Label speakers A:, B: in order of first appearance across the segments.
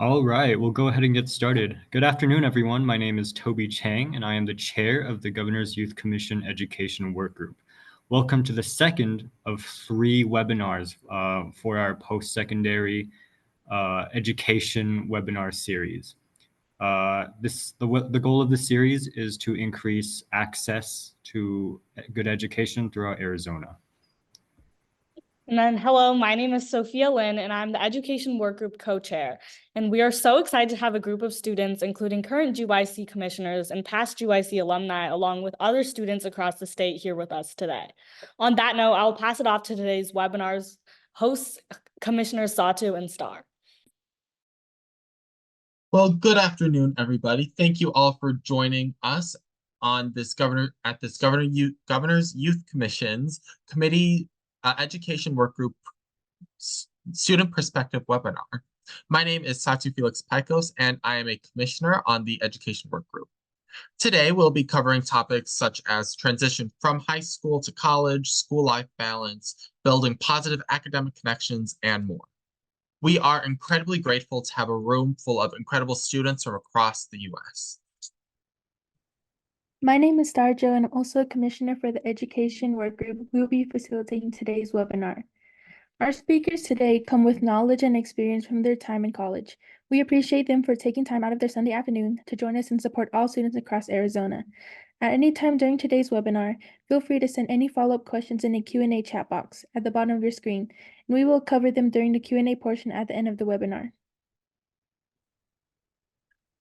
A: All right, we'll go ahead and get started. Good afternoon, everyone. My name is Toby Chang, and I am the chair of the Governor's Youth Commission Education Workgroup. Welcome to the second of three webinars for our post-secondary education webinar series. The goal of the series is to increase access to good education throughout Arizona.
B: And then, hello, my name is Sophia Lynn, and I'm the Education Workgroup co-chair. And we are so excited to have a group of students, including current GYC commissioners and past GYC alumni, along with other students across the state here with us today. On that note, I'll pass it off to today's webinar's hosts, Commissioners Satu and Starr.
C: Well, good afternoon, everybody. Thank you all for joining us on this Governor's Youth Commission's Committee Education Workgroup Student Perspective webinar. My name is Satu Felix Picos, and I am a commissioner on the Education Workgroup. Today, we'll be covering topics such as transition from high school to college, school life balance, building positive academic connections, and more. We are incredibly grateful to have a room full of incredible students from across the U.S.
D: My name is Starjo, and I'm also a commissioner for the Education Workgroup who will be facilitating today's webinar. Our speakers today come with knowledge and experience from their time in college. We appreciate them for taking time out of their Sunday afternoon to join us and support all students across Arizona. At any time during today's webinar, feel free to send any follow-up questions in the Q&A chat box at the bottom of your screen, and we will cover them during the Q&A portion at the end of the webinar.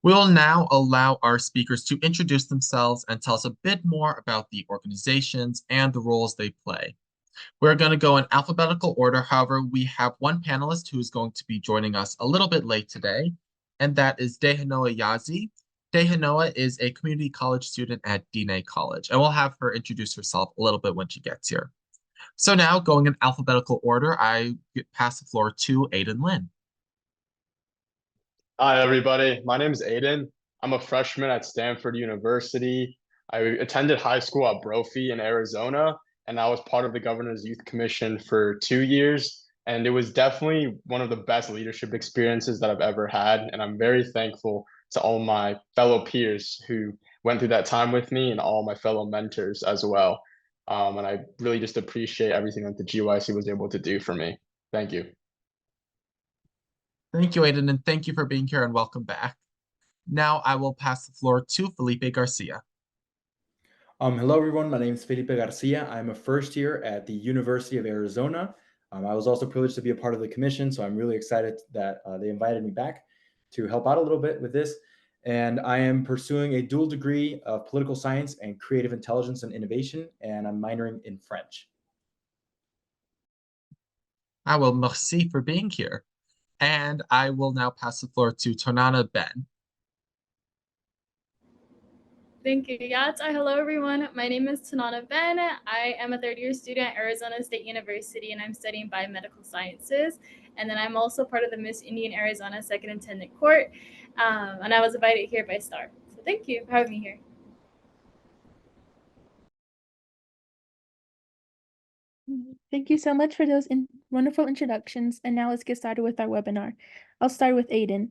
C: We will now allow our speakers to introduce themselves and tell us a bit more about the organizations and the roles they play. We're going to go in alphabetical order. However, we have one panelist who is going to be joining us a little bit late today, and that is Dehanoa Yazi. Dehanoa is a community college student at Dine College, and we'll have her introduce herself a little bit when she gets here. So now, going in alphabetical order, I pass the floor to Aiden Lin.
E: Hi, everybody. My name is Aiden. I'm a freshman at Stanford University. I attended high school at Brophy in Arizona, and I was part of the Governor's Youth Commission for 2 years. And it was definitely one of the best leadership experiences that I've ever had. And I'm very thankful to all my fellow peers who went through that time with me and all my fellow mentors as well. And I really just appreciate everything that the GYC was able to do for me. Thank you.
C: Thank you, Aiden, and thank you for being here and welcome back. Now I will pass the floor to Felipe Garcia.
F: Hello, everyone. My name is Felipe Garcia. I'm a first year at the University of Arizona. I was also privileged to be a part of the commission, so I'm really excited that they invited me back to help out a little bit with this. And I am pursuing a dual degree of political science and creative intelligence and innovation, and I'm minoring in French.
C: Well, merci for being here. And I will now pass the floor to Tonana Ben.
G: Thank you, Yats. Hello, everyone. My name is Tanana Ben. I am a third-year student at Arizona State University, and I'm studying biomedical sciences. And then I'm also part of the Miss Indian Arizona Second Intendant Court, and I was invited here by Star. So thank you for having me here.
D: Thank you so much for those wonderful introductions. And now let's get started with our webinar. I'll start with Aiden.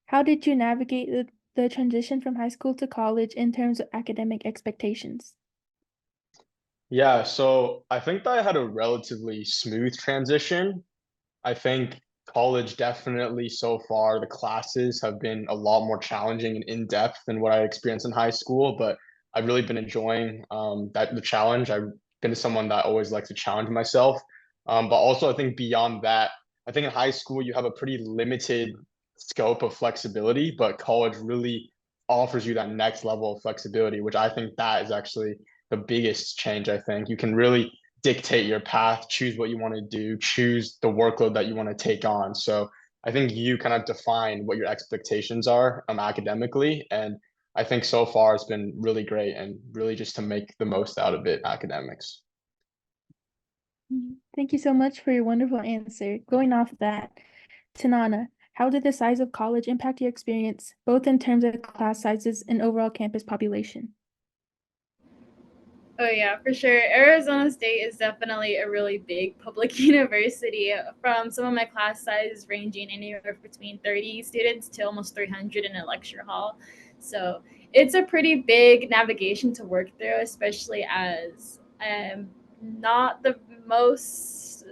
D: How did you navigate the transition from high school to college in terms of academic expectations?
E: Yeah, so I think that I had a relatively smooth transition. I think college definitely so far, the classes have been a lot more challenging and in-depth than what I experienced in high school, but I've really been enjoying the challenge. I've been someone that always likes to challenge myself. But also I think beyond that, I think in high school you have a pretty limited scope of flexibility, but college really offers you that next level of flexibility, which I think that is actually the biggest change. I think you can really dictate your path, choose what you want to do, choose the workload that you want to take on. So I think you kind of define what your expectations are academically. And I think so far it's been really great and really just to make the most out of it, academics.
D: Thank you so much for your wonderful answer. Going off that, Tanana, how did the size of college impact your experience, both in terms of class sizes and overall campus population?
G: Oh yeah, for sure. Arizona State is definitely a really big public university. From some of my class sizes ranging anywhere between 30 students to almost 300 in a lecture hall. So it's a pretty big navigation to work through, especially as not the most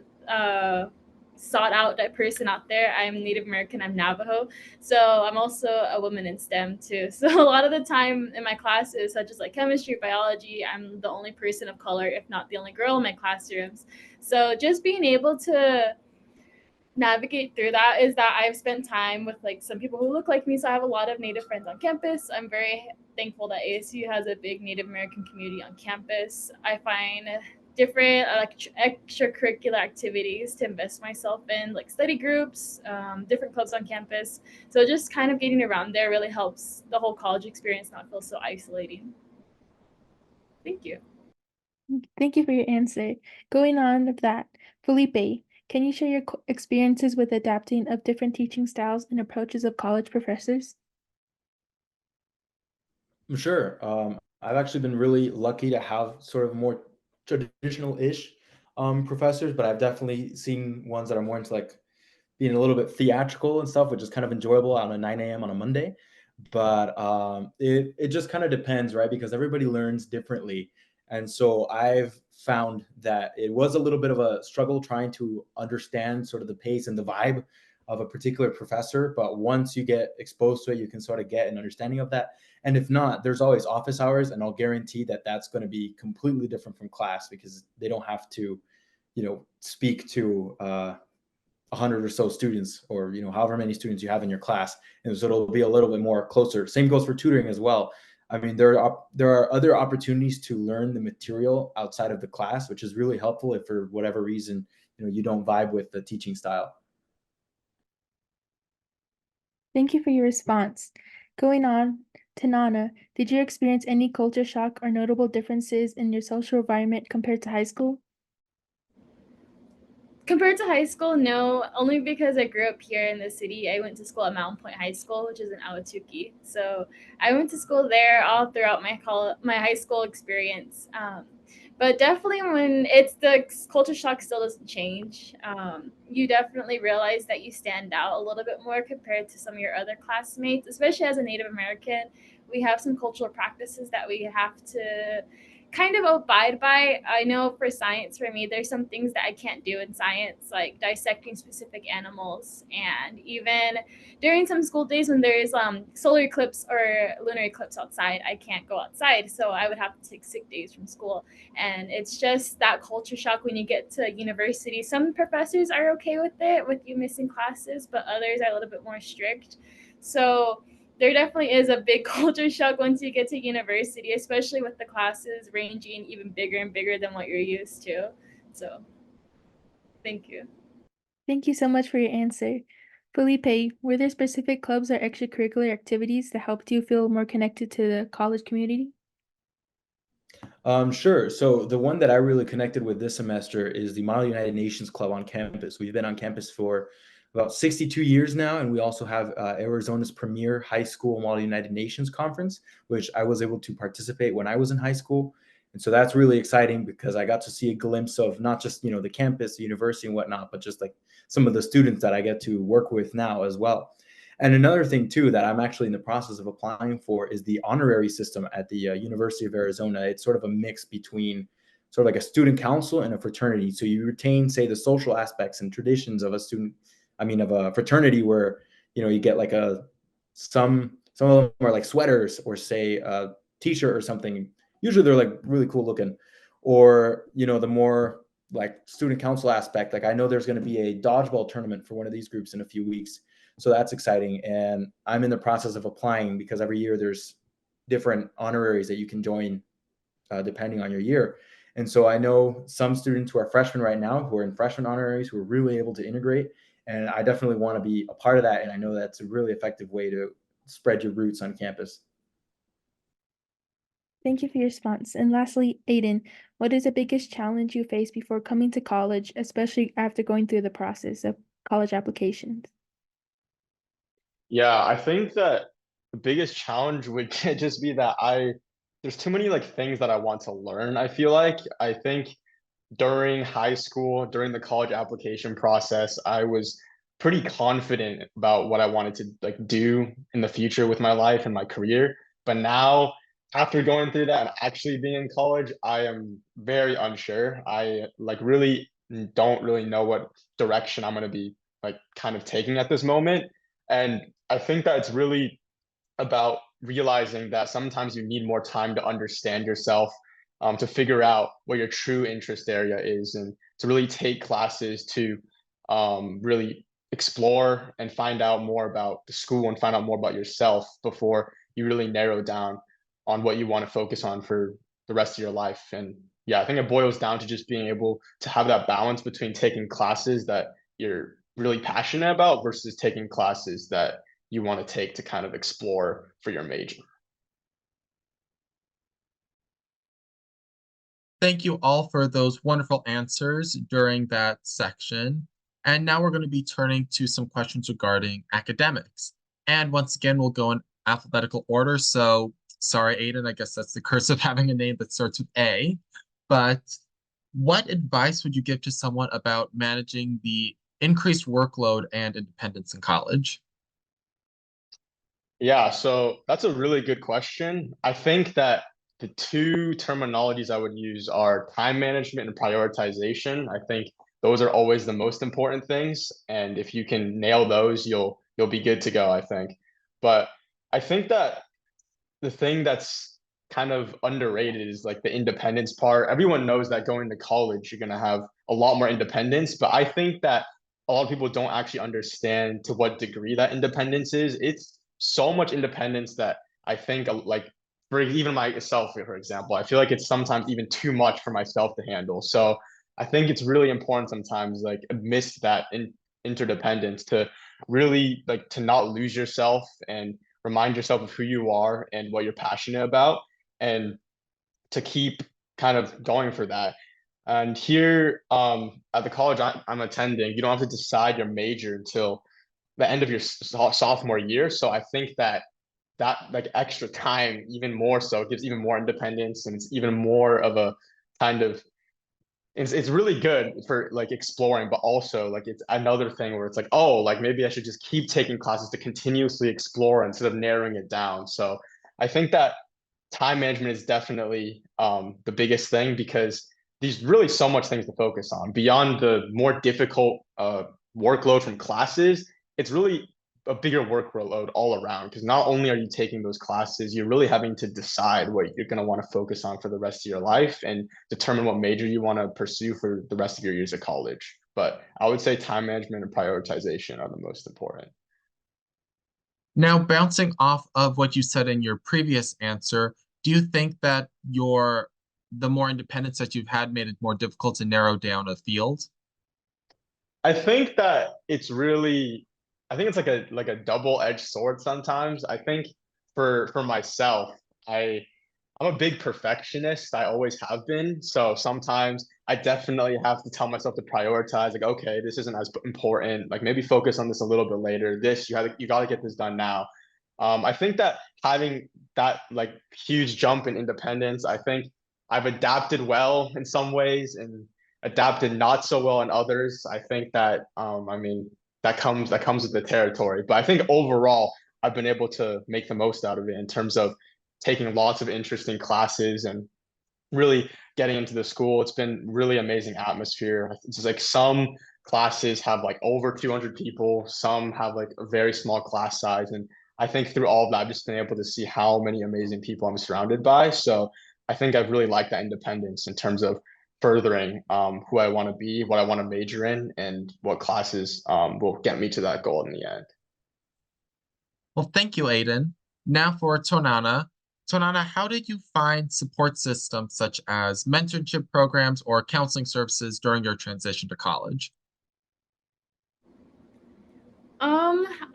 G: sought out person out there. I'm Native American, I'm Navajo. So I'm also a woman in STEM too. So a lot of the time in my classes, such as like chemistry, biology, I'm the only person of color, if not the only girl in my classrooms. So just being able to navigate through that is that I've spent time with like some people who look like me. So I have a lot of Native friends on campus. I'm very thankful that ASU has a big Native American community on campus. I find different extracurricular activities to invest myself in, like study groups, different clubs on campus. So just kind of getting around there really helps the whole college experience not feel so isolating. Thank you.
D: Thank you for your answer. Going on of that, Felipe, can you share your experiences with adapting of different teaching styles and approaches of college professors?
F: Sure. I've actually been really lucky to have sort of more traditional-ish professors, but I've definitely seen ones that are more into like being a little bit theatrical and stuff, which is kind of enjoyable on a 9 a.m. on a Monday. But it just kind of depends, right? Because everybody learns differently. And so I've found that it was a little bit of a struggle trying to understand sort of the pace and the vibe of a particular professor. But once you get exposed to it, you can sort of get an understanding of that. And if not, there's always office hours, and I'll guarantee that that's going to be completely different from class because they don't have to, speak to 100 or so students, or however many students you have in your class, and so it'll be a little bit more closer. Same goes for tutoring as well. I mean, there are other opportunities to learn the material outside of the class, which is really helpful if for whatever reason you don't vibe with the teaching style.
D: Thank you for your response. Going on to Nana, did you experience any culture shock or notable differences in your social environment compared to high school?
G: Compared to high school, no, only because I grew up here in the city. I went to school at Mountain Point High School, which is in Awatuki. So I went to school there all throughout my high school experience. But definitely, when it's the culture shock still doesn't change. You definitely realize that you stand out a little bit more compared to some of your other classmates, especially as a Native American. We have some cultural practices that we have to kind of abide by. I know for science, for me, there's some things that I can't do in science, like dissecting specific animals. And even during some school days when there's solar eclipse or lunar eclipse outside, I can't go outside. So I would have to take sick days from school. And it's just that culture shock when you get to university. Some professors are okay with it, with you missing classes, but others are a little bit more strict. So there definitely is a big culture shock once you get to university, especially with the classes ranging even bigger and bigger than what you're used to. So, thank you.
D: Thank you so much for your answer. Felipe, were there specific clubs or extracurricular activities that helped you feel more connected to the college community?
F: Sure. So the one that I really connected with this semester is the Model United Nations Club on campus. We've been on campus for about 62 years now, and we also have Arizona's premier high school Model United Nations conference, which I was able to participate when I was in high school. And so that's really exciting because I got to see a glimpse of not just, the campus, the university and whatnot, but just like some of the students that I get to work with now as well. And another thing too that I'm actually in the process of applying for is the honorary system at the University of Arizona. It's sort of a mix between sort of like a student council and a fraternity. So you retain, say, the social aspects and traditions of of a fraternity where you get like some of them are like sweaters or say a t-shirt or something. Usually they're like really cool looking, or the more like student council aspect. Like I know there's going to be a dodgeball tournament for one of these groups in a few weeks. So that's exciting. And I'm in the process of applying because every year there's different honoraries that you can join depending on your year. And so I know some students who are freshmen right now who are in freshman honoraries who are really able to integrate. And I definitely want to be a part of that. And I know that's a really effective way to spread your roots on campus.
D: Thank you for your response. And lastly, Aiden, what is the biggest challenge you face before coming to college, especially after going through the process of college applications?
E: Yeah, I think that the biggest challenge would just be that I there's too many like things that I want to learn, I feel like. I think during high school, during the college application process, I was pretty confident about what I wanted to like do in the future with my life and my career. But now, after going through that and actually being in college, I am very unsure. I like really don't really know what direction I'm going to be like kind of taking at this moment. And I think that it's really about realizing that sometimes you need more time to understand yourself, to figure out what your true interest area is, and to really take classes to really explore and find out more about the school and find out more about yourself before you really narrow down on what you want to focus on for the rest of your life. And yeah, I think it boils down to just being able to have that balance between taking classes that you're really passionate about versus taking classes that you want to take to kind of explore for your major.
C: Thank you all for those wonderful answers during that section. And now we're going to be turning to some questions regarding academics. And once again, we'll go in alphabetical order. So sorry, Aiden, I guess that's the curse of having a name that starts with A. But what advice would you give to someone about managing the increased workload and independence in college?
E: Yeah, so that's a really good question. I think that the two terminologies I would use are time management and prioritization. I think those are always the most important things, and if you can nail those, you'll be good to go, I think. But I think that the thing that's kind of underrated is like the independence part. Everyone knows that going to college, you're going to have a lot more independence, but I think that a lot of people don't actually understand to what degree that independence is. It's so much independence that I think like for even myself, for example, I feel like it's sometimes even too much for myself to handle. So I think it's really important sometimes like amidst that interdependence to really like to not lose yourself and remind yourself of who you are and what you're passionate about, and to keep kind of going for that. And here at the college I'm attending, you don't have to decide your major until the end of your sophomore year. So I think that like extra time, even more so, gives even more independence, and it's even more of a kind of it's really good for like exploring, but also like it's another thing where it's like, oh, like maybe I should just keep taking classes to continuously explore instead of narrowing it down. So I think that time management is definitely the biggest thing, because there's really so much things to focus on beyond the more difficult workload from classes. It's really a bigger workload all around, because not only are you taking those classes, you're really having to decide what you're going to want to focus on for the rest of your life and determine what major you want to pursue for the rest of your years of college. But I would say time management and prioritization are the most important.
C: Now, bouncing off of what you said in your previous answer, do you think that the more independence that you've had made it more difficult to narrow down a field?
E: I think that it's really, I think it's like a double-edged sword sometimes. I think for myself, I'm a big perfectionist. I always have been. So sometimes I definitely have to tell myself to prioritize, like, okay, this isn't as important. Like maybe focus on this a little bit later. This you got to get this done now. I think that having that like huge jump in independence, I think I've adapted well in some ways and adapted not so well in others. I think that I mean that comes with the territory. But I think overall I've been able to make the most out of it in terms of taking lots of interesting classes and really getting into the school. It's been really amazing atmosphere. It's just like some classes have like over 200 people, some have like a very small class size. And I think through all of that, I've just been able to see how many amazing people I'm surrounded by. So I think I've really liked that independence in terms of furthering who I want to be, what I want to major in, and what classes will get me to that goal in the end.
C: Well, thank you, Aiden. Now for Tonana. Tonana, how did you find support systems such as mentorship programs or counseling services during your transition to college?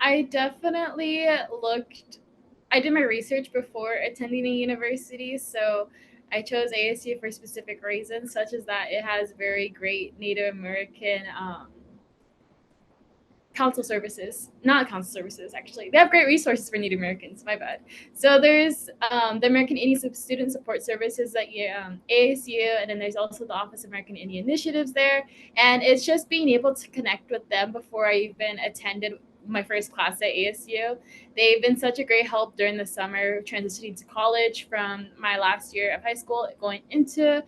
G: I definitely I did my research before attending a university, so I chose ASU for specific reasons, such as that it has very great Native American council services, not council services, actually. They have great resources for Native Americans, my bad. So there's the American Indian Student Support Services at ASU, and then there's also the Office of American Indian Initiatives there. And it's just being able to connect with them before I even attended my first class at ASU. They've been such a great help during the summer, transitioning to college from my last year of high school, going into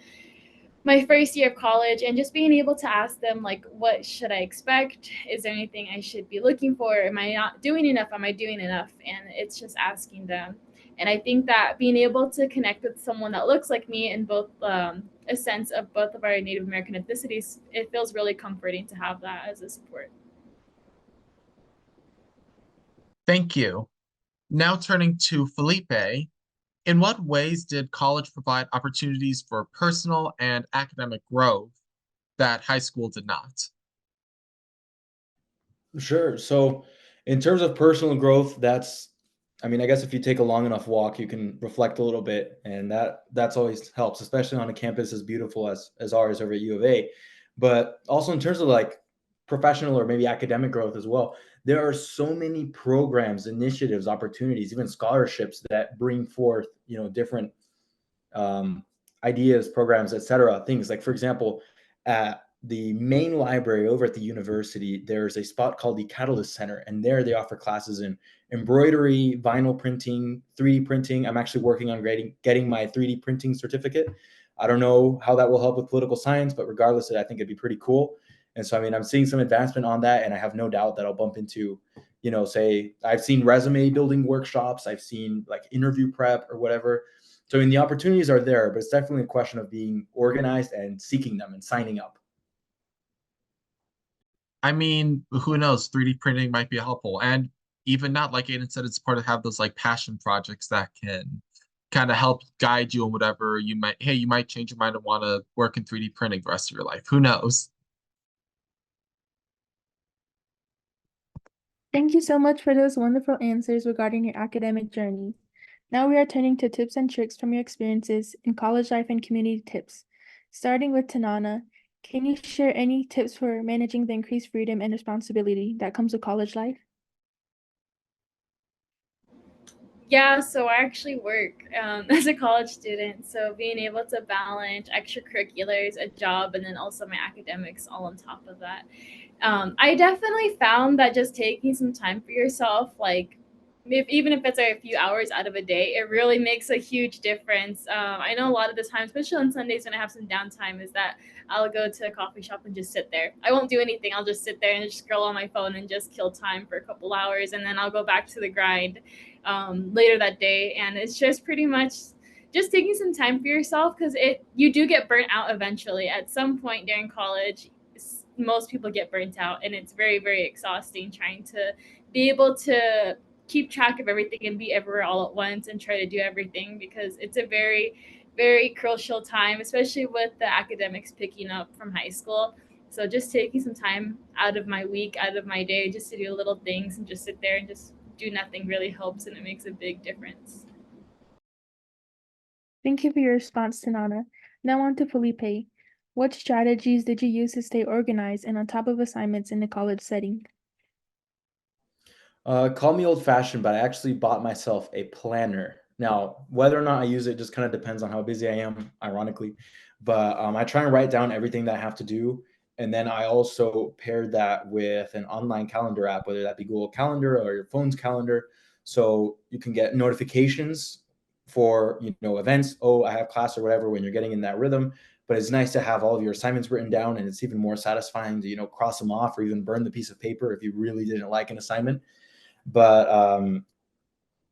G: my first year of college, and just being able to ask them, like, what should I expect? Is there anything I should be looking for? Am I not doing enough? Am I doing enough? And it's just asking them. And I think that being able to connect with someone that looks like me in both a sense of both of our Native American ethnicities, it feels really comforting to have that as a support.
C: Thank you. Now turning to Felipe, in what ways did college provide opportunities for personal and academic growth that high school did not?
F: Sure. So, in terms of personal growth, I mean, I guess if you take a long enough walk, you can reflect a little bit, and that's always helps, especially on a campus as beautiful as ours over at U of A. But also in terms of like professional or maybe academic growth as well, there are so many programs, initiatives, opportunities, even scholarships that bring forth, different um, ideas, programs, etc. Things like, for example, at the main library over at the university, there's a spot called the Catalyst Center, and there they offer classes in embroidery, vinyl printing, 3D printing. I'm actually working on getting my 3D printing certificate. I don't know how that will help with political science, but regardless, I think it'd be pretty cool. And so, I mean, I'm seeing some advancement on that, and I have no doubt that I'll bump into, say, I've seen resume building workshops, I've seen like interview prep or whatever. So, I mean, the opportunities are there, but it's definitely a question of being organized and seeking them and signing up.
C: I mean, who knows? 3D printing might be helpful. And even not, like Aiden said, it's part of have those like passion projects that can kind of help guide you on whatever you might change your mind and want to work in 3D printing the rest of your life. Who knows?
D: Thank you so much for those wonderful answers regarding your academic journey. Now we are turning to tips and tricks from your experiences in college life and community tips. Starting with Tanana, can you share any tips for managing the increased freedom and responsibility that comes with college life?
G: Yeah, so I actually work as a college student. So being able to balance extracurriculars, a job, and then also my academics all on top of that. I definitely found that just taking some time for yourself, like even if it's a few hours out of a day, it really makes a huge difference. I know a lot of the time, especially on Sundays when I have some downtime, is that I'll go to a coffee shop and just sit there. I won't do anything. I'll just sit there and just scroll on my phone and just kill time for a couple hours, and then I'll go back to the grind later that day. And it's just pretty much just taking some time for yourself, because you do get burnt out eventually at some point during college. Most people get burnt out, and it's very, very exhausting trying to be able to keep track of everything and be everywhere all at once and try to do everything, because it's a very, very crucial time, especially with the academics picking up from high school. So just taking some time out of my week, out of my day, just to do little things and just sit there and just do nothing really helps, and it makes a big difference.
D: Thank you for your response, Tanana. Now on to Felipe. What strategies did you use to stay organized and on top of assignments in the college setting?
F: Call me old-fashioned, but I actually bought myself a planner. Now, whether or not I use it just kind of depends on how busy I am, ironically. But I try and write down everything that I have to do. And then I also paired that with an online calendar app, whether that be Google Calendar or your phone's calendar. So you can get notifications for, events. Oh, I have class or whatever when you're getting in that rhythm. But it's nice to have all of your assignments written down, and it's even more satisfying to, cross them off or even burn the piece of paper if you really didn't like an assignment. But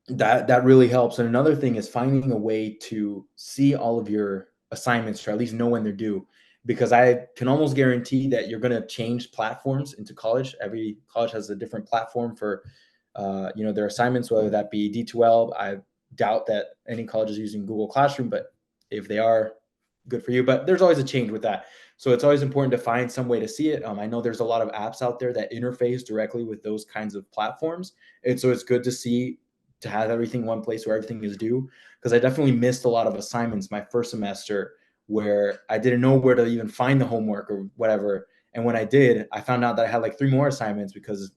F: that really helps. And another thing is finding a way to see all of your assignments, or at least know when they're due, because I can almost guarantee that you're going to change platforms into college. Every college has a different platform for their assignments, whether that be D2L. I doubt that any college is using Google Classroom, but if they are, good for you. But there's always a change with that. So it's always important to find some way to see it. I know there's a lot of apps out there that interface directly with those kinds of platforms. And so it's good to have everything in one place where everything is due. Because I definitely missed a lot of assignments my first semester where I didn't know where to even find the homework or whatever. And when I did, I found out that I had like 3 more assignments because,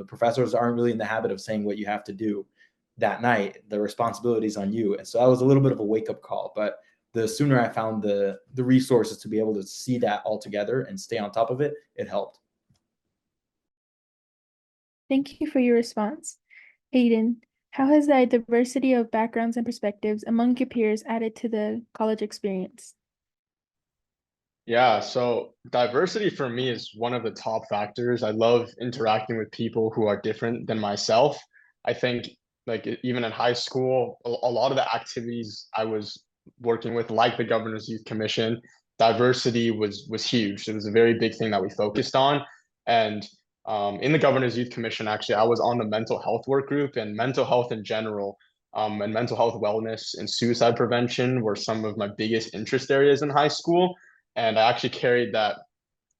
F: professors aren't really in the habit of saying what you have to do that night. The responsibility's on you. And so that was a little bit of a wake up call. But the sooner I found the resources to be able to see that all together and stay on top of it, it helped.
D: Thank you for your response. Aiden, how has the diversity of backgrounds and perspectives among your peers added to the college experience?
E: Yeah, so diversity for me is one of the top factors. I love interacting with people who are different than myself. I think like even in high school, a lot of the activities I was working with, like the Governor's Youth Commission, diversity was huge. It was a very big thing that we focused on. And in the Governor's Youth Commission, actually, I was on the mental health work group, and mental health in general, and mental health wellness and suicide prevention were some of my biggest interest areas in high school, and I actually carried that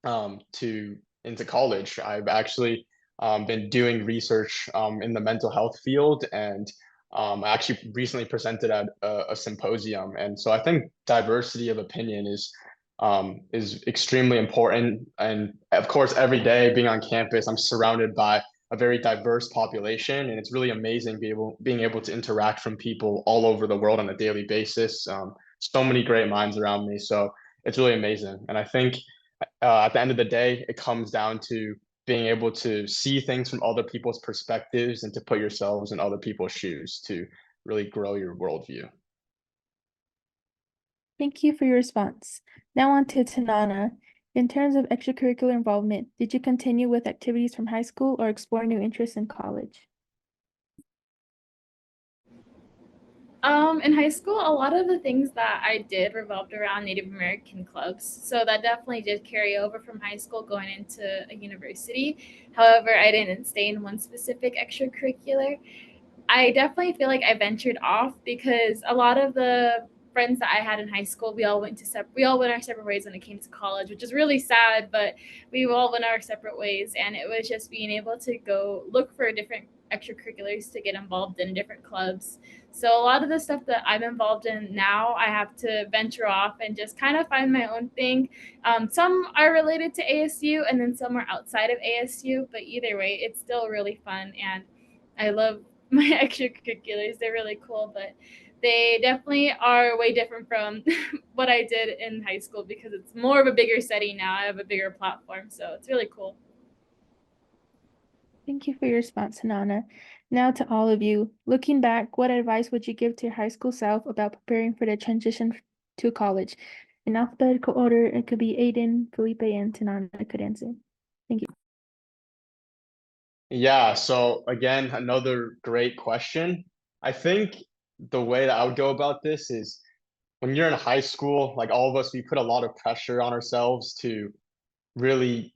E: to into college. I've actually been doing research in the mental health field, and I actually recently presented at a symposium. And so I think diversity of opinion is extremely important. And of course, every day being on campus, I'm surrounded by a very diverse population, and it's really amazing being able to interact from people all over the world on a daily basis. So many great minds around me. So it's really amazing. And I think at the end of the day, it comes down to being able to see things from other people's perspectives and to put yourselves in other people's shoes to really grow your worldview.
D: Thank you for your response. Now on to Tanana. In terms of extracurricular involvement, did you continue with activities from high school or explore new interests in college?
G: In high school, a lot of the things that I did revolved around Native American clubs. So that definitely did carry over from high school going into a university. However, I didn't stay in one specific extracurricular. I definitely feel like I ventured off because a lot of the friends that I had in high school, we all went our separate ways when it came to college, which is really sad, but we all went our separate ways, and it was just being able to go look for different extracurriculars to get involved in different clubs. So a lot of the stuff that I'm involved in now, I have to venture off and just kind of find my own thing. Some are related to ASU, and then some are outside of ASU, but either way, it's still really fun, and I love my extracurriculars. They're really cool, but they definitely are way different from what I did in high school because it's more of a bigger setting now. I have a bigger platform, so it's really cool.
D: Thank you for your response, Hanana. Now to all of you, looking back, what advice would you give to your high school self about preparing for the transition to college? In alphabetical order, it could be Aiden, Felipe, and Tanana could answer. Thank you.
E: Yeah, so again, another great question. I think the way that I would go about this is when you're in high school, like all of us, we put a lot of pressure on ourselves to really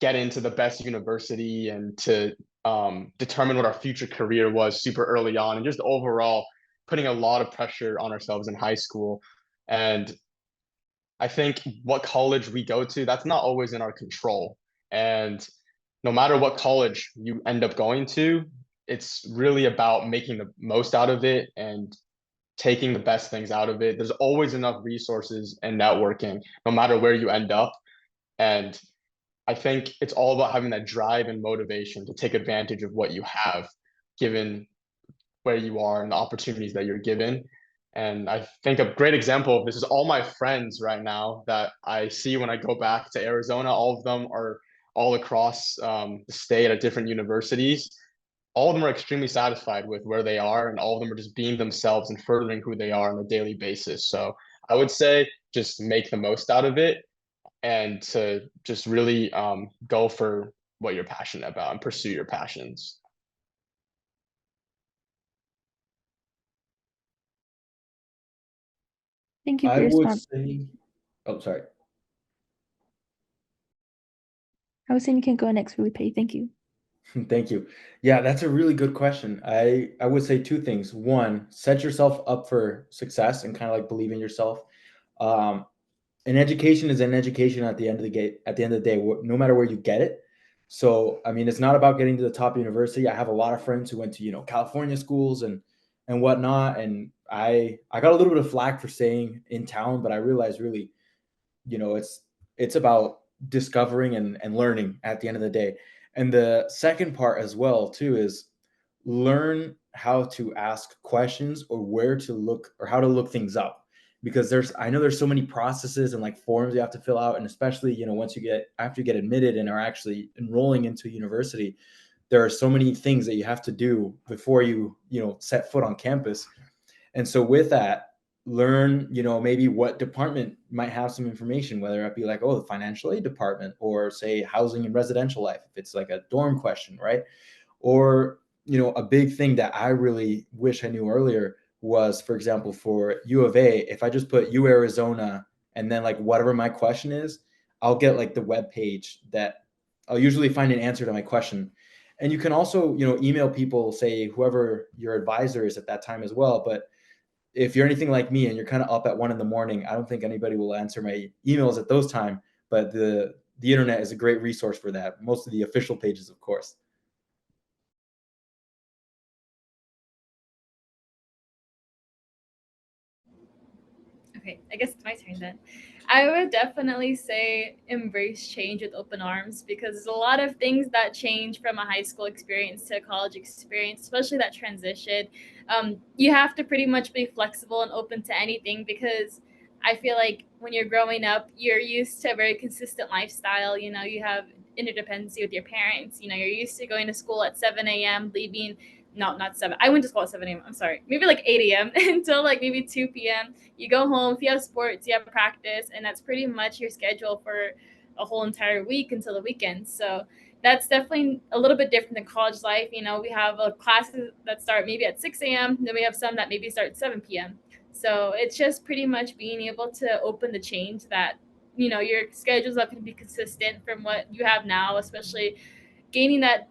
E: get into the best university and to determine what our future career was super early on, and just overall putting a lot of pressure on ourselves in high school. And I think what college we go to, that's not always in our control. And no matter what college you end up going to, it's really about making the most out of it and taking the best things out of it. There's always enough resources and networking, no matter where you end up. And I think it's all about having that drive and motivation to take advantage of what you have, given where you are and the opportunities that you're given. And I think a great example of this is all my friends right now that I see when I go back to Arizona. All of them are all across the state at different universities. All of them are extremely satisfied with where they are, and all of them are just being themselves and furthering who they are on a daily basis. So I would say just make the most out of it and to just really go for what you're passionate about and pursue your passions.
D: Thank you for
F: I
D: your
F: would
D: response.
F: say, oh, sorry.
D: I was saying you can go next, Felipe. Thank you.
F: Thank you. Yeah, that's a really good question. I would say 2 things. One, set yourself up for success and kind of like believe in yourself. Um, an education is an education at the end of the day. At the end of the day, no matter where you get it. So, I mean, it's not about getting to the top university. I have a lot of friends who went to California schools and whatnot, and I got a little bit of flack for staying in town, but I realized really, it's about discovering and learning at the end of the day. And the second part as well too is learn how to ask questions or where to look or how to look things up, because I know there's so many processes and like forms you have to fill out, and especially once after you get admitted and are actually enrolling into university, there are so many things that you have to do before you set foot on campus. And so with that, learn, maybe what department might have some information, whether it be like, oh, the financial aid department, or say housing and residential life, if it's like a dorm question, right? Or, a big thing that I really wish I knew earlier was, for example, for U of A, if I just put U Arizona and then like whatever my question is, I'll get like the web page that I'll usually find an answer to my question. And you can also, email people, say whoever your advisor is at that time as well. But if you're anything like me and you're kind of up at 1 a.m, I don't think anybody will answer my emails at those time. But the internet is a great resource for that. Most of the official pages, of course.
G: Okay, I guess it's my turn then. I would definitely say embrace change with open arms, because there's a lot of things that change from a high school experience to a college experience, especially that transition. You have to pretty much be flexible and open to anything, because I feel like when you're growing up, you're used to a very consistent lifestyle. You have interdependency with your parents. You're used to going to school at 7 a.m., leaving. No, not 7. I went to school at 7 a.m. I'm sorry. Maybe like 8 a.m. until like maybe 2 p.m. You go home, if you have sports, you have practice, and that's pretty much your schedule for a whole entire week until the weekend. So that's definitely a little bit different than college life. We have classes that start maybe at 6 a.m., then we have some that maybe start at 7 p.m. So it's just pretty much being able to open the change that, your schedule's not going to be consistent from what you have now, especially gaining that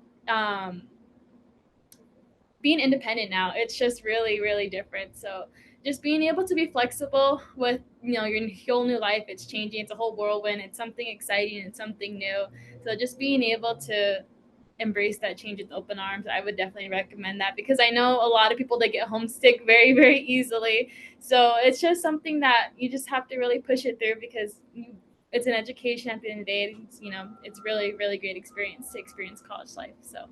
G: being independent now. It's just really, really different. So just being able to be flexible with, your whole new life. It's changing. It's a whole whirlwind. It's something exciting and something new. So just being able to embrace that change with open arms, I would definitely recommend that, because I know a lot of people that get homesick very, very easily. So it's just something that you just have to really push it through, because it's an education at the end of the day. It's really, really great experience to experience college life. So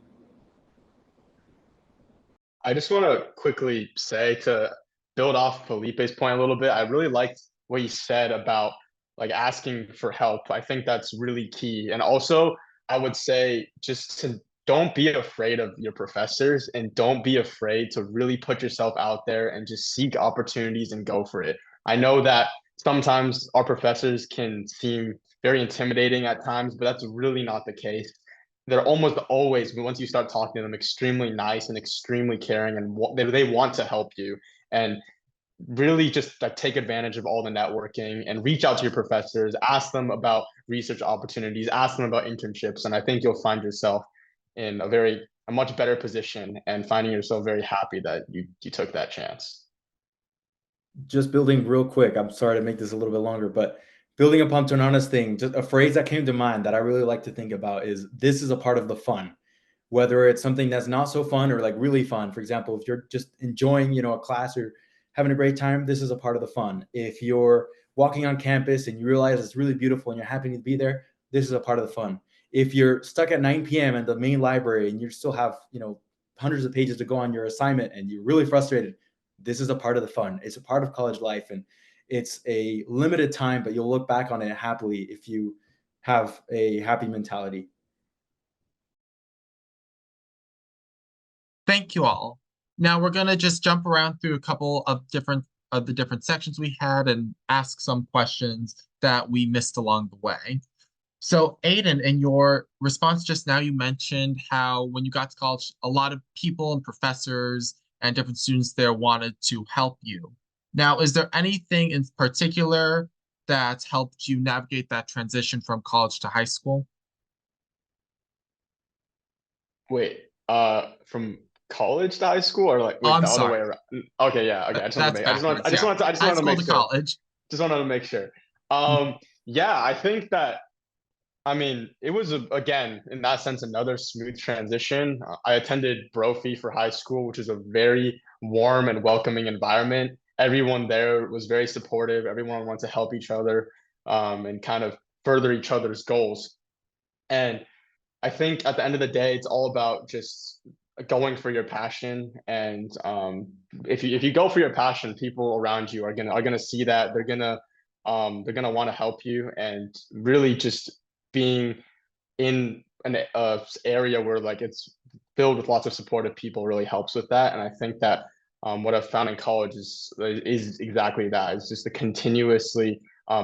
E: I just want to quickly say, to build off Felipe's point a little bit, I really liked what he said about like asking for help. I think that's really key. And also, I would say just to don't be afraid of your professors, and don't be afraid to really put yourself out there and just seek opportunities and go for it. I know that sometimes our professors can seem very intimidating at times, but that's really not the case. They're almost always, once you start talking to them, extremely nice and extremely caring, and they want to help you. And really just like take advantage of all the networking and reach out to your professors, ask them about research opportunities, ask them about internships, and I think you'll find yourself in a much better position, and finding yourself very happy that you took that chance.
F: Just building real quick, I'm sorry to make this a little bit longer, but building upon Ternana's thing, just a phrase that came to mind that I really like to think about is, this is a part of the fun. Whether it's something that's not so fun or like really fun. For example, if you're just enjoying, a class or having a great time, this is a part of the fun. If you're walking on campus and you realize it's really beautiful and you're happy to be there, this is a part of the fun. If you're stuck at 9 p.m. in the main library and you still have, hundreds of pages to go on your assignment and you're really frustrated, this is a part of the fun. It's a part of college life, and it's a limited time, but you'll look back on it happily if you have a happy mentality.
C: Thank you all. Now we're going to just jump around through a couple of the different sections we had and ask some questions that we missed along the way. So Aiden, in your response just now, you mentioned how when you got to college, a lot of people and professors and different students there wanted to help you. Now, is there anything in particular that helped you navigate that transition from college to high school?
E: Wait, from college to high school, or like,
C: Oh,
E: wait,
C: I'm
E: the other way
C: sorry.
E: around? Okay, yeah, okay.
C: That's backwards. Yeah.
E: I just
C: High
E: wanted to
C: school
E: make
C: to
E: sure.
C: college.
E: Just wanted to make sure. Yeah, I think that, I mean, it was again, in that sense, another smooth transition. I attended Brophy for high school, which is a very warm and welcoming environment. Everyone there was very supportive. Everyone wanted to help each other, and kind of further each other's goals. And I think at the end of the day, it's all about just going for your passion. And if you go for your passion, people around you are gonna see that. They're gonna want to help you, and really just being in an area where like it's filled with lots of supportive people really helps with that. And I think that what I've found in college is exactly that. It's just a continuously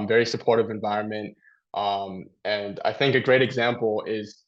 E: very supportive environment. And I think a great example is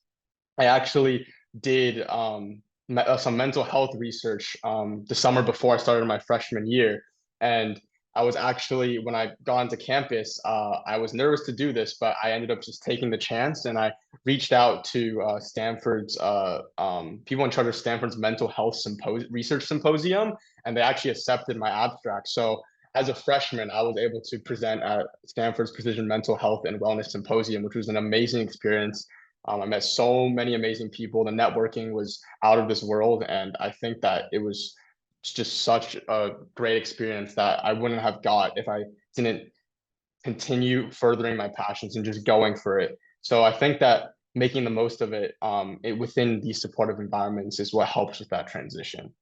E: I actually did some mental health research the summer before I started my freshman year. And I was actually, when I got onto campus, I was nervous to do this, but I ended up just taking the chance, and I reached out to Stanford's people in charge of Stanford's mental health research symposium, and they actually accepted my abstract. So as a freshman, I was able to present at Stanford's Precision Mental Health and Wellness Symposium, which was an amazing experience. I met so many amazing people. The networking was out of this world, and I think that it was just such a great experience that I wouldn't have got if I didn't continue furthering my passions and just going for it. So I think that making the most of it, within these supportive environments is what helps with that transition.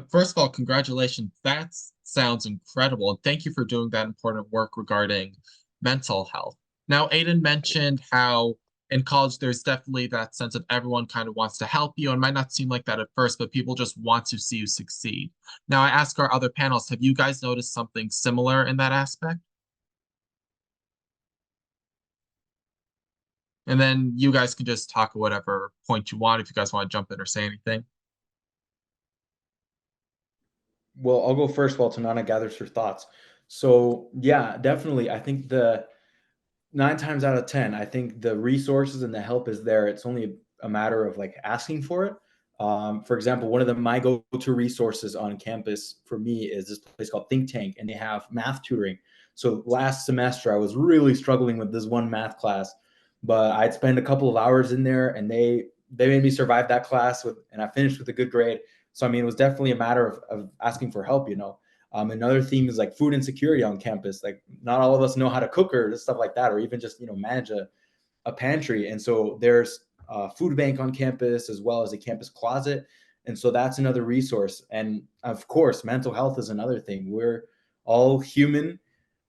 C: First of all, congratulations. That sounds incredible. And thank you for doing that important work regarding mental health. Now, Aiden mentioned how in college there's definitely that sense of everyone kind of wants to help you, and it might not seem like that at first, but people just want to see you succeed. Now, I ask our other panelists, have you guys noticed something similar in that aspect? And then you guys can just talk at whatever point you want if you guys want to jump in or say anything.
F: Well, I'll go first while Tanana gathers her thoughts. So yeah, definitely. I think the 9 times out of 10, I think the resources and the help is there. It's only a matter of like asking for it. For example, one of my go-to resources on campus for me is this place called Think Tank, and they have math tutoring. So last semester, I was really struggling with this one math class, but I'd spend a couple of hours in there, and they made me survive that class and I finished with a good grade. So I mean, it was definitely a matter of asking for help, you know. Another theme is like food insecurity on campus. Like not all of us know how to cook or stuff like that, or even just, you know, manage a pantry. And so there's a food bank on campus as well as a campus closet. And so that's another resource. And of course, mental health is another thing. We're all human.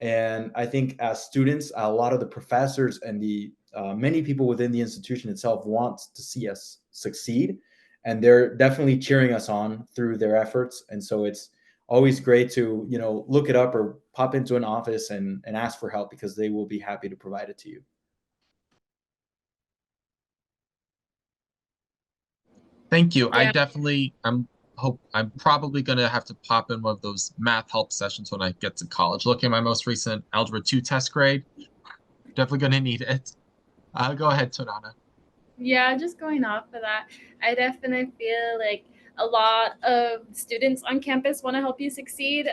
F: And I think as students, a lot of the professors and the many people within the institution itself want to see us succeed. And they're definitely cheering us on through their efforts. And so it's always great to, you know, look it up or pop into an office and ask for help, because they will be happy to provide it to you.
C: Thank you. I
B: Yeah.
C: definitely I'm probably gonna have to pop in one of those math help sessions when I get to college. Looking at my most recent Algebra 2 test grade, definitely gonna need it. Go ahead, Tonana.
G: Yeah, just going off of that, I definitely feel like a lot of students on campus want to help you succeed,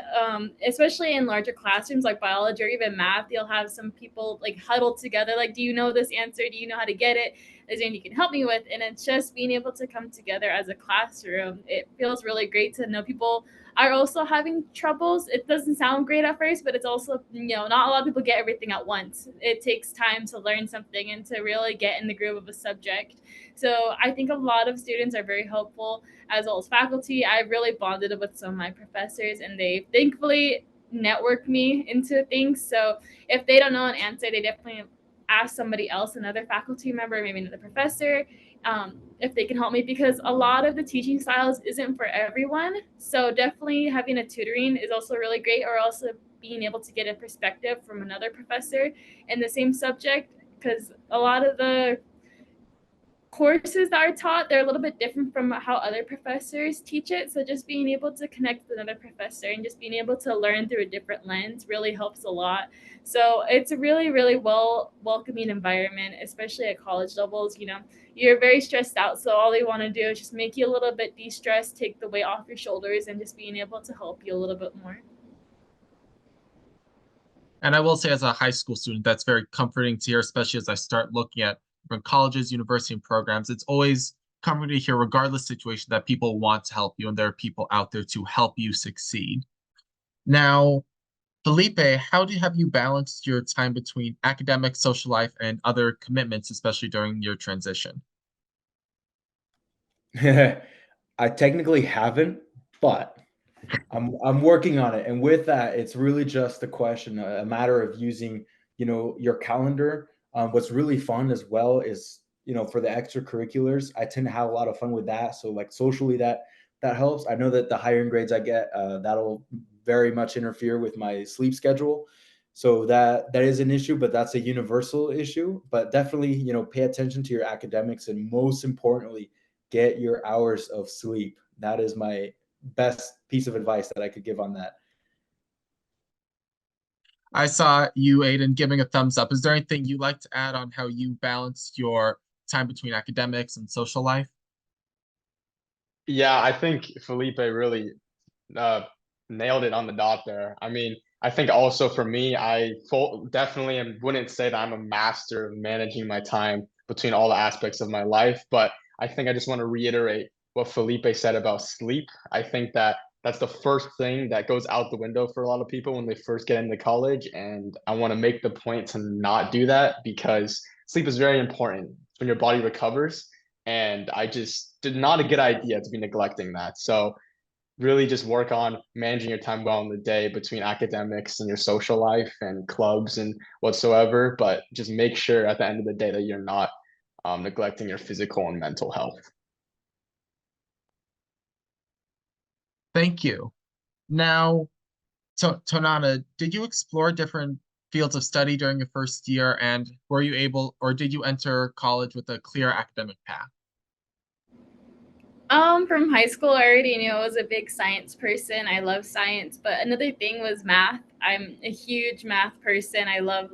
G: especially in larger classrooms like biology or even math. You'll have some people like huddled together, like, do you know this answer? Do you know how to get it? Is there anything you can help me with? And it's just being able to come together as a classroom. It feels really great to know people are also having troubles. It doesn't sound great at first, but it's also, you know, not a lot of people get everything at once. It takes time to learn something and to really get in the groove of a subject. So I think a lot of students are very helpful, as well as faculty. I really bonded with some of my professors, and they thankfully network me into things. So if they don't know an answer, they definitely ask somebody else, another faculty member, maybe another professor, if they can help me, because a lot of the teaching styles isn't for everyone. So definitely having a tutoring is also really great, or also being able to get a perspective from another professor in the same subject, because a lot of the courses that are taught, they're a little bit different from how other professors teach it. So just being able to connect with another professor and just being able to learn through a different lens really helps a lot. So it's a really, really welcoming environment, especially at college levels. You know, you're very stressed out, so all they want to do is just make you a little bit de-stressed, take the weight off your shoulders, and just being able to help you a little bit more.
C: And I will say, as a high school student, that's very comforting to hear, especially as I start looking at different colleges, university, and programs. It's always comforting to hear, regardless situation, that people want to help you and there are people out there to help you succeed. Now, Felipe, have you balanced your time between academic, social life, and other commitments, especially during your transition?
F: I technically haven't, but I'm working on it. And with that, it's really just a question, a matter of using, your calendar. What's really fun as well is, for the extracurriculars, I tend to have a lot of fun with that. So like socially, that helps. I know that the higher in grades I get, that'll very much interfere with my sleep schedule. So that is an issue, but that's a universal issue. But definitely, pay attention to your academics, and most importantly, get your hours of sleep. That is my best piece of advice that I could give on that.
C: I saw you, Aiden, giving a thumbs up. Is there anything you'd like to add on how you balanced your time between academics and social life?
E: Yeah, I think Felipe really uh, nailed it on the dot there. I mean, I think also for me, definitely and wouldn't say that I'm a master of managing my time between all the aspects of my life, but I think I just want to reiterate what Felipe said about sleep. I think that that's the first thing that goes out the window for a lot of people when they first get into college, and I want to make the point to not do that because sleep is very important when your body recovers, and I just did not a good idea to be neglecting that. So really just work on managing your time well in the day between academics and your social life and clubs and whatsoever, but just make sure at the end of the day that you're not neglecting your physical and mental health.
C: Thank you. Now, Tonana, did you explore different fields of study during your first year, and were you able, or did you enter college with a clear academic path?
G: From high school, I already knew I was a big science person. I love science, but another thing was math. I'm a huge math person. I love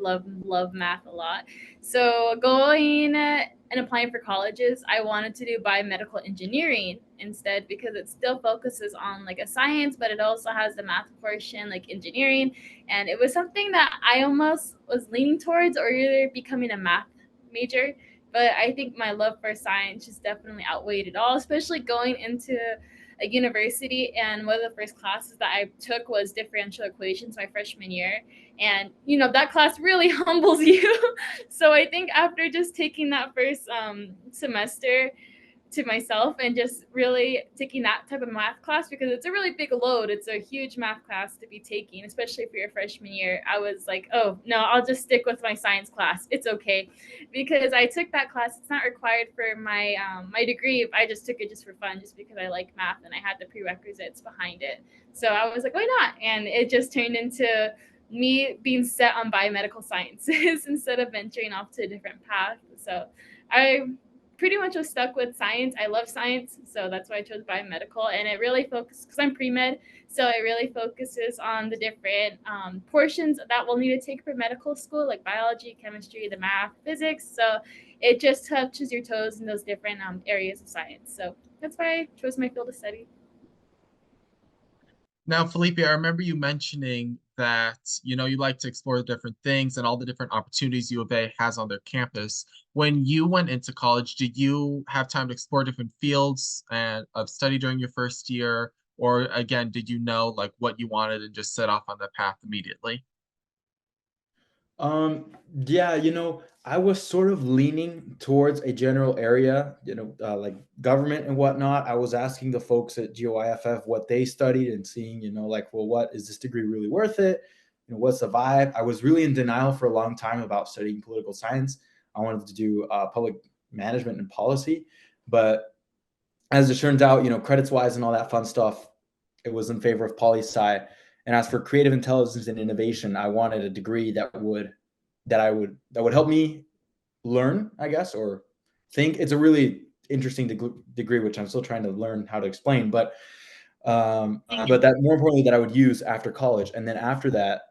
G: math a lot. So going and applying for colleges, I wanted to do biomedical engineering instead because it still focuses on like a science, but it also has the math portion, like engineering. And it was something that I almost was leaning towards, or either becoming a math major, but I think my love for science just definitely outweighed it all, especially going into a university. And one of the first classes that I took was differential equations my freshman year. And, that class really humbles you. So I think after just taking that first semester, to myself and just really taking that type of math class, because it's a really big load. It's a huge math class to be taking, especially for your freshman year. I was like, oh no, I'll just stick with my science class. It's okay, because I took that class. It's not required for my degree. I just took it just for fun, just because I like math and I had the prerequisites behind it. So I was like, why not? And it just turned into me being set on biomedical sciences instead of venturing off to a different path. So I pretty much was stuck with science. I love science, so that's why I chose biomedical. And it really focuses, because I'm pre-med, so it really focuses on the different portions that we'll need to take for medical school, like biology, chemistry, the math, physics. So it just touches your toes in those different areas of science. So that's why I chose my field of study.
C: Now, Felipe, I remember you mentioning that, you like to explore different things and all the different opportunities U of A has on their campus. When you went into college, did you have time to explore different fields and of study during your first year? Or again, did you know like what you wanted and just set off on that path immediately?
F: Yeah, I was sort of leaning towards a general area, like government and whatnot. I was asking the folks at GOIFF what they studied and seeing, like, well, what is this degree really worth it? What's the vibe? I was really in denial for a long time about studying political science. I wanted to do public management and policy, but as it turns out, credits wise and all that fun stuff, it was in favor of poli sci. And as for creative intelligence and innovation, I wanted a degree that would help me learn, I guess, or think. It's a really interesting degree, which I'm still trying to learn how to explain. But that more importantly, that I would use after college, and then after that,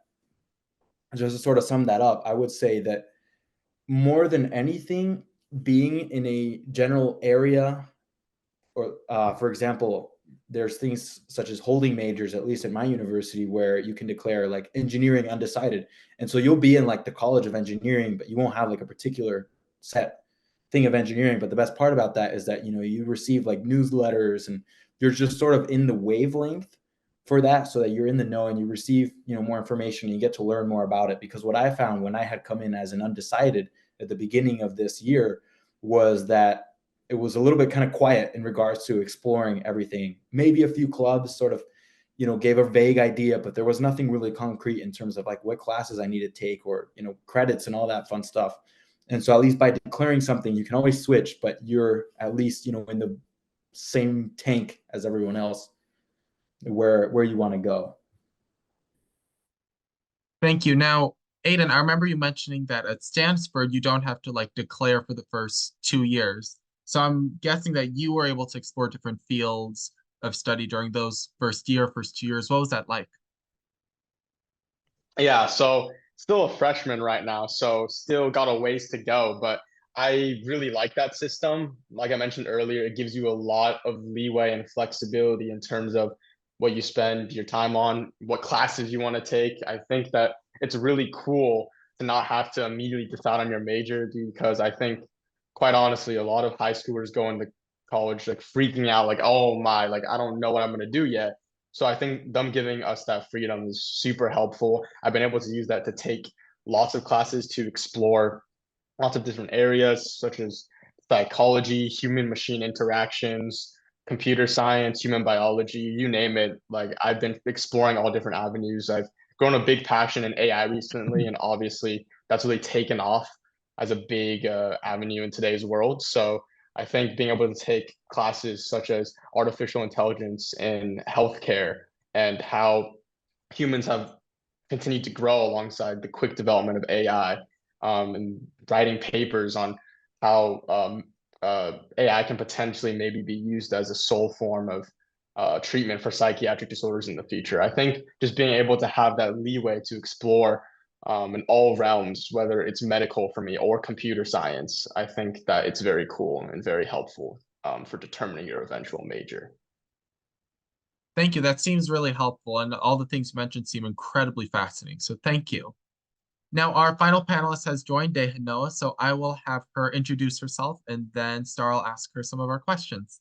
F: just to sort of sum that up, I would say that more than anything, being in a general area, or for example, there's things such as holding majors, at least at my university, where you can declare like engineering undecided. And so you'll be in like the College of Engineering, but you won't have like a particular set thing of engineering. But the best part about that is that, you receive like newsletters, and you're just sort of in the wavelength for that, so that you're in the know and you receive, more information and you get to learn more about it. Because what I found when I had come in as an undecided at the beginning of this year was that it was a little bit kind of quiet in regards to exploring everything. Maybe a few clubs sort of, gave a vague idea, but there was nothing really concrete in terms of like what classes I need to take, or, credits and all that fun stuff. And so at least by declaring something, you can always switch, but you're at least, in the same tank as everyone else where you want to go.
C: Thank you. Now, Aiden, I remember you mentioning that at Stanford, you don't have to like declare for the first 2 years. So I'm guessing that you were able to explore different fields of study during those first 2 years. What was that like?
E: Yeah, so still a freshman right now, so still got a ways to go, but I really like that system. Like I mentioned earlier, it gives you a lot of leeway and flexibility in terms of what you spend your time on, what classes you want to take. I think that it's really cool to not have to immediately decide on your major, because I think, quite honestly, a lot of high schoolers go into college like freaking out, like, oh my, like I don't know what I'm gonna do yet. So I think them giving us that freedom is super helpful. I've been able to use that to take lots of classes to explore lots of different areas, such as psychology, human machine interactions, computer science, human biology, you name it. Like I've been exploring all different avenues. I've grown a big passion in AI recently, and obviously that's really taken off as a big avenue in today's world. So I think being able to take classes such as artificial intelligence in healthcare, and how humans have continued to grow alongside the quick development of AI, and writing papers on how AI can potentially maybe be used as a sole form of treatment for psychiatric disorders in the future. I think just being able to have that leeway to explore in all realms, whether it's medical for me or computer science, I think that it's very cool and very helpful for determining your eventual major.
C: Thank you. That seems really helpful, and all the things mentioned seem incredibly fascinating. So thank you. Now, our final panelist has joined Dehanoa, so I will have her introduce herself, and then Star will ask her some of our questions.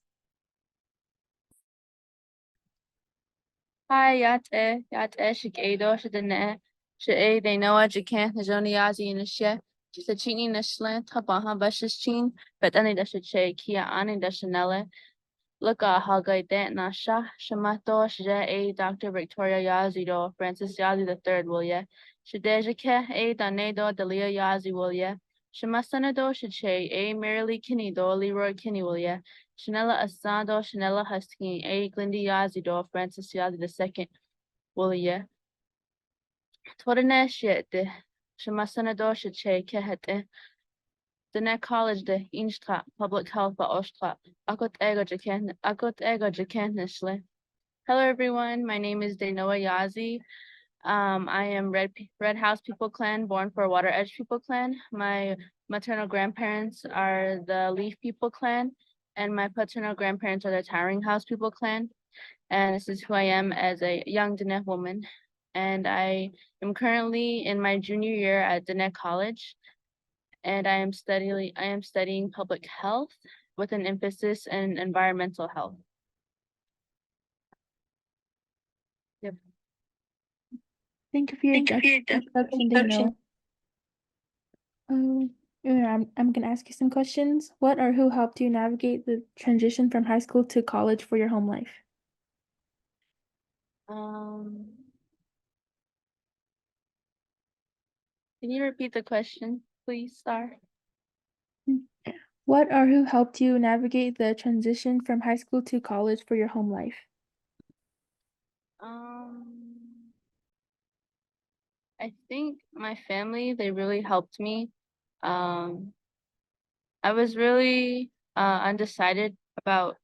H: Hi, yat shik edo shidane she they know Jacan Najoni Yazi in the she the chini nashlan tabaha bashichin but any dash che kia ani dashanelle look a hagai dat nasha shamato shja a Dr. Victoria Yazido Francis Yazi the third will ya shidejake a danedo delia Yazi will ya shamasanado shiche a merely kinney do Leroy Kinney will ya Chanela Asado, Chanela Husky, A. Glindy Yazido, Francis Yazi the second, Willia. Torene shit, the Shamasanado should che kehete. The net college, the Inchta, public health, but Oshta. Akot ego jacan nishle. Hello, everyone. My name is Danoa Yazi. I am Red House People Clan, born for Water Edge People Clan. My maternal grandparents are the Leaf People Clan, and my paternal grandparents are the Towering House People Clan. And this is who I am as a young Diné woman. And I am currently in my junior year at Diné College, and I am studying public health with an emphasis in environmental health. Yep.
D: Thank you for your introduction, Danielle. I'm going to ask you some questions. What or who helped you navigate the transition from high school to college for your home life?
H: Can you repeat the question, please, Star?
D: What or who helped you navigate the transition from high school to college for your home life?
H: I think my family, they really helped me. I was really undecided about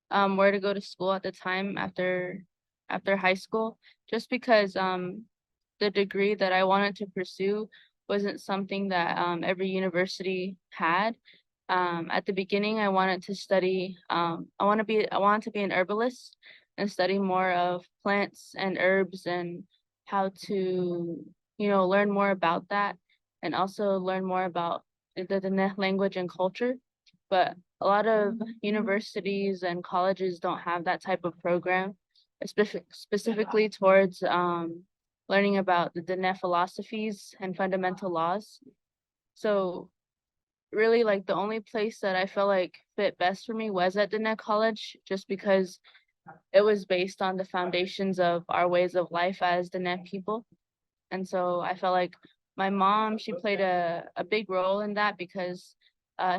H: where to go to school at the time after high school, just because the degree that I wanted to pursue wasn't something that every university had. At the beginning, I wanted to study. I wanted to be an herbalist and study more of plants and herbs and how to, learn more about that, and also learn more about the Neh language and culture. But a lot of universities and colleges don't have that type of program. specifically towards learning about the Diné philosophies and fundamental laws. So really, like, the only place that I felt like fit best for me was at Diné College, just because it was based on the foundations of our ways of life as Diné people. And so I felt like my mom, she played a big role in that, because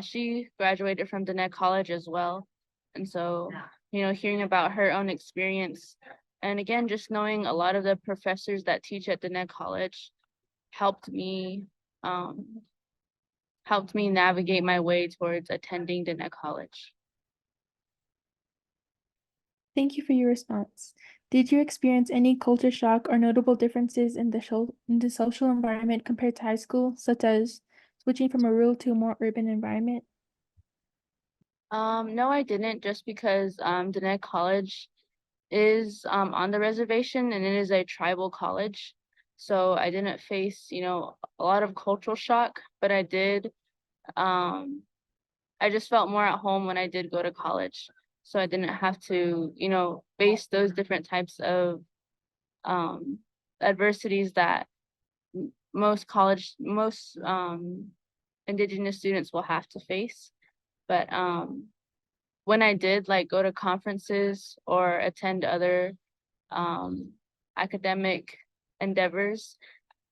H: she graduated from Diné College as well. And so, hearing about her own experience, and again, just knowing a lot of the professors that teach at Diné College helped me navigate my way towards attending Diné College.
D: Thank you for your response. Did you experience any culture shock or notable differences in the social environment compared to high school, such as switching from a rural to a more urban environment?
H: No, I didn't, just because Diné College is on the reservation, and it is a tribal college. So I didn't face, a lot of cultural shock, but I did I just felt more at home when I did go to college. So I didn't have to, face those different types of adversities that most Indigenous students will have to face. But when I did, like, go to conferences or attend other academic endeavors,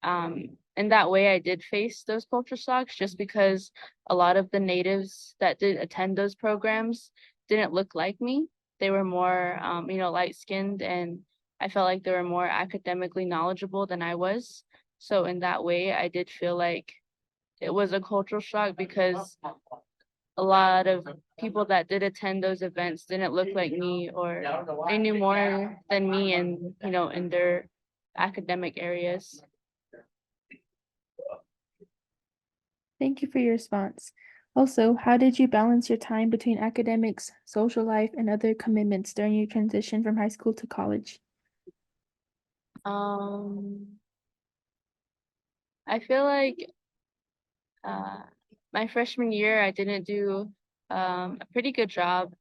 H: in that way I did face those culture shocks, just because a lot of the natives that did attend those programs didn't look like me. They were more, light-skinned, and I felt like they were more academically knowledgeable than I was. So in that way, I did feel like it was a cultural shock, because a lot of people that did attend those events didn't look like me, or they knew more than me in their academic areas.
D: Thank you for your response. Also, how did you balance your time between academics, social life, and other commitments during your transition from high school to college?
H: I feel like my freshman year, I didn't do a pretty good job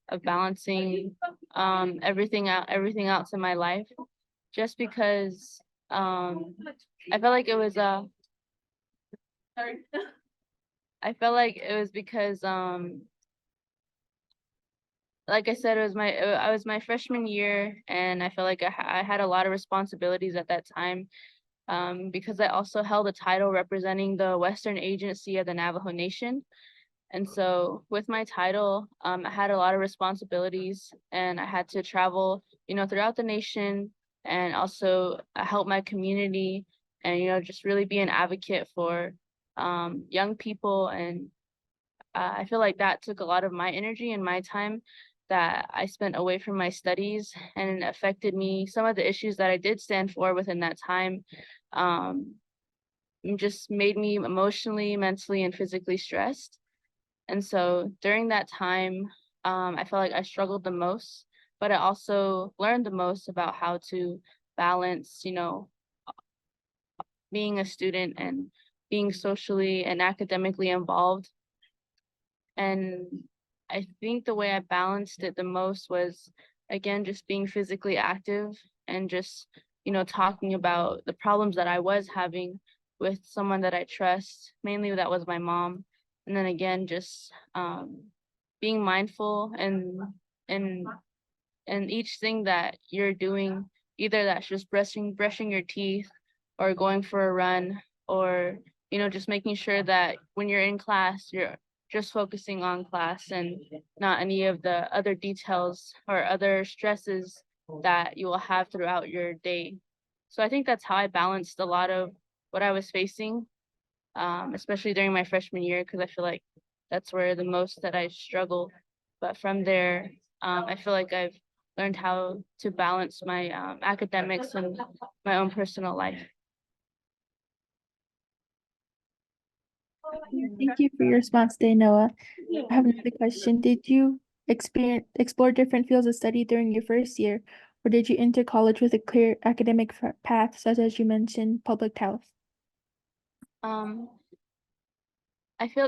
H: of balancing everything else in my life, just because I felt like it was because like I said, I was my freshman year, and I felt like I had a lot of responsibilities at that time, because I also held a title representing the Western Agency of the Navajo Nation. And so with my title, I had a lot of responsibilities, and I had to travel, throughout the nation, and also help my community, and, just really be an advocate for young people. And I feel like that took a lot of my energy and my time that I spent away from my studies, and it affected me. Some of the issues that I did stand for within that time just made me emotionally, mentally, and physically stressed. And so during that time, I felt like I struggled the most, but I also learned the most about how to balance, being a student and being socially and academically involved. And I think the way I balanced it the most was, again, just being physically active, and just, talking about the problems that I was having with someone that I trust. Mainly that was my mom. And then again, just being mindful, and each thing that you're doing, either that's just brushing your teeth, or going for a run, or, just making sure that when you're in class, you're just focusing on class, and not any of the other details or other stresses that you will have throughout your day. So I think that's how I balanced a lot of what I was facing, especially during my freshman year, because I feel like that's where the most that I struggled. But from there, I feel like I've learned how to balance my academics and my own personal life.
D: Thank you for your response, Noah. I have another question. Did you explore different fields of study during your first year, or did you enter college with a clear academic path, such as you mentioned, public health?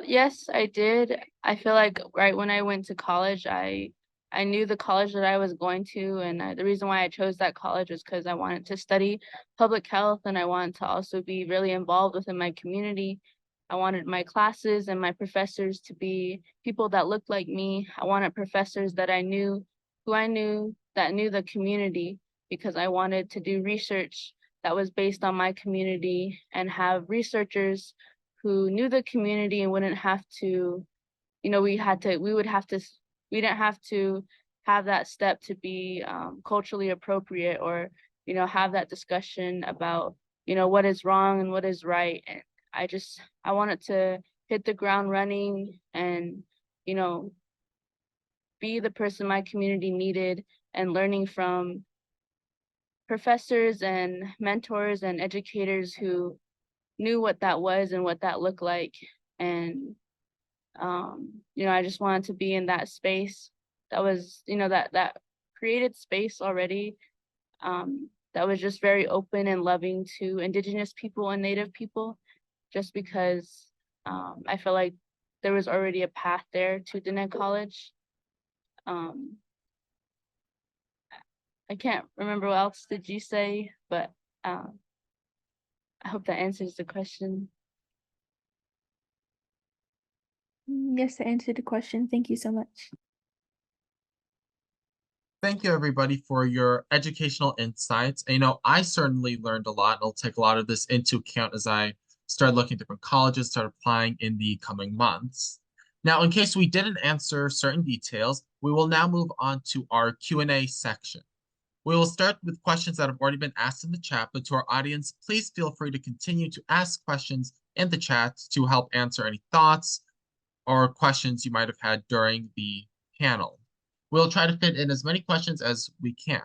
H: Yes, I did. I feel like right when I went to college, I I knew the college that I was going to, and the reason why I chose that college was because I wanted to study public health, and I wanted to also be really involved within my community. I wanted my classes and my professors to be people that looked like me. I wanted professors that I knew, that knew the community, because I wanted to do research that was based on my community and have researchers who knew the community and wouldn't have to, we didn't have to have that step to be culturally appropriate, or, have that discussion about, what is wrong and what is right. And I wanted to hit the ground running and, be the person my community needed, and learning from professors and mentors and educators who knew what that was and what that looked like. And I just wanted to be in that space that was, that created space already, that was just very open and loving to Indigenous people and Native people, just because I feel like there was already a path there to Diné College. I can't remember what else did you say, but I hope that answers the question.
D: Yes, to answer the question. Thank you so much.
C: Thank you, everybody, for your educational insights. And, I certainly learned a lot. I'll take a lot of this into account as I start looking at different colleges, start applying in the coming months. Now, in case we didn't answer certain details, we will now move on to our Q&A section. We will start with questions that have already been asked in the chat, but to our audience, please feel free to continue to ask questions in the chat to help answer any thoughts or questions you might have had during the panel. We'll try to fit in as many questions as we can.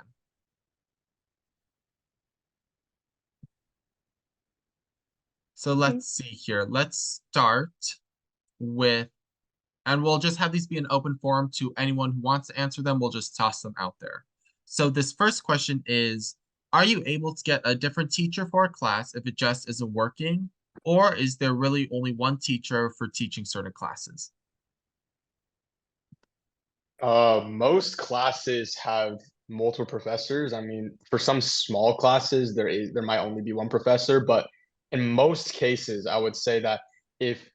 C: So let's see here. Let's start with, and we'll just have these be an open forum to anyone who wants to answer them. We'll just toss them out there. So this first question is, are you able to get a different teacher for a class if it just isn't working? Or is there really only one teacher for teaching certain classes?
E: Most classes have multiple professors. I mean, for some small classes, there might only be one professor, but in most cases, I would say that if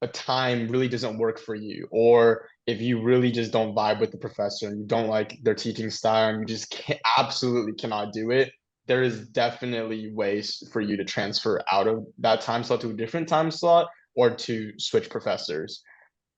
E: a time really doesn't work for you, or if you really just don't vibe with the professor and you don't like their teaching style and you just absolutely cannot do it, there is definitely ways for you to transfer out of that time slot to a different time slot or to switch professors.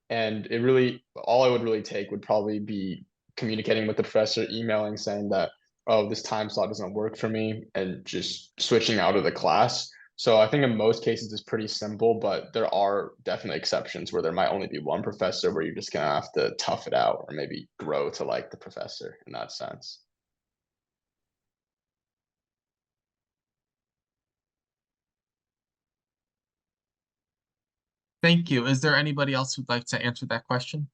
E: And it really, all I would really take would probably be communicating with the professor, emailing saying that, oh, this time slot doesn't work for me, and just switching out of the class. So I think in most cases it's pretty simple, but there are definitely exceptions where there might only be one professor where you're just gonna have to tough it out or maybe grow to like the professor in that sense.
C: Thank you. Is there anybody else who'd like to answer that question?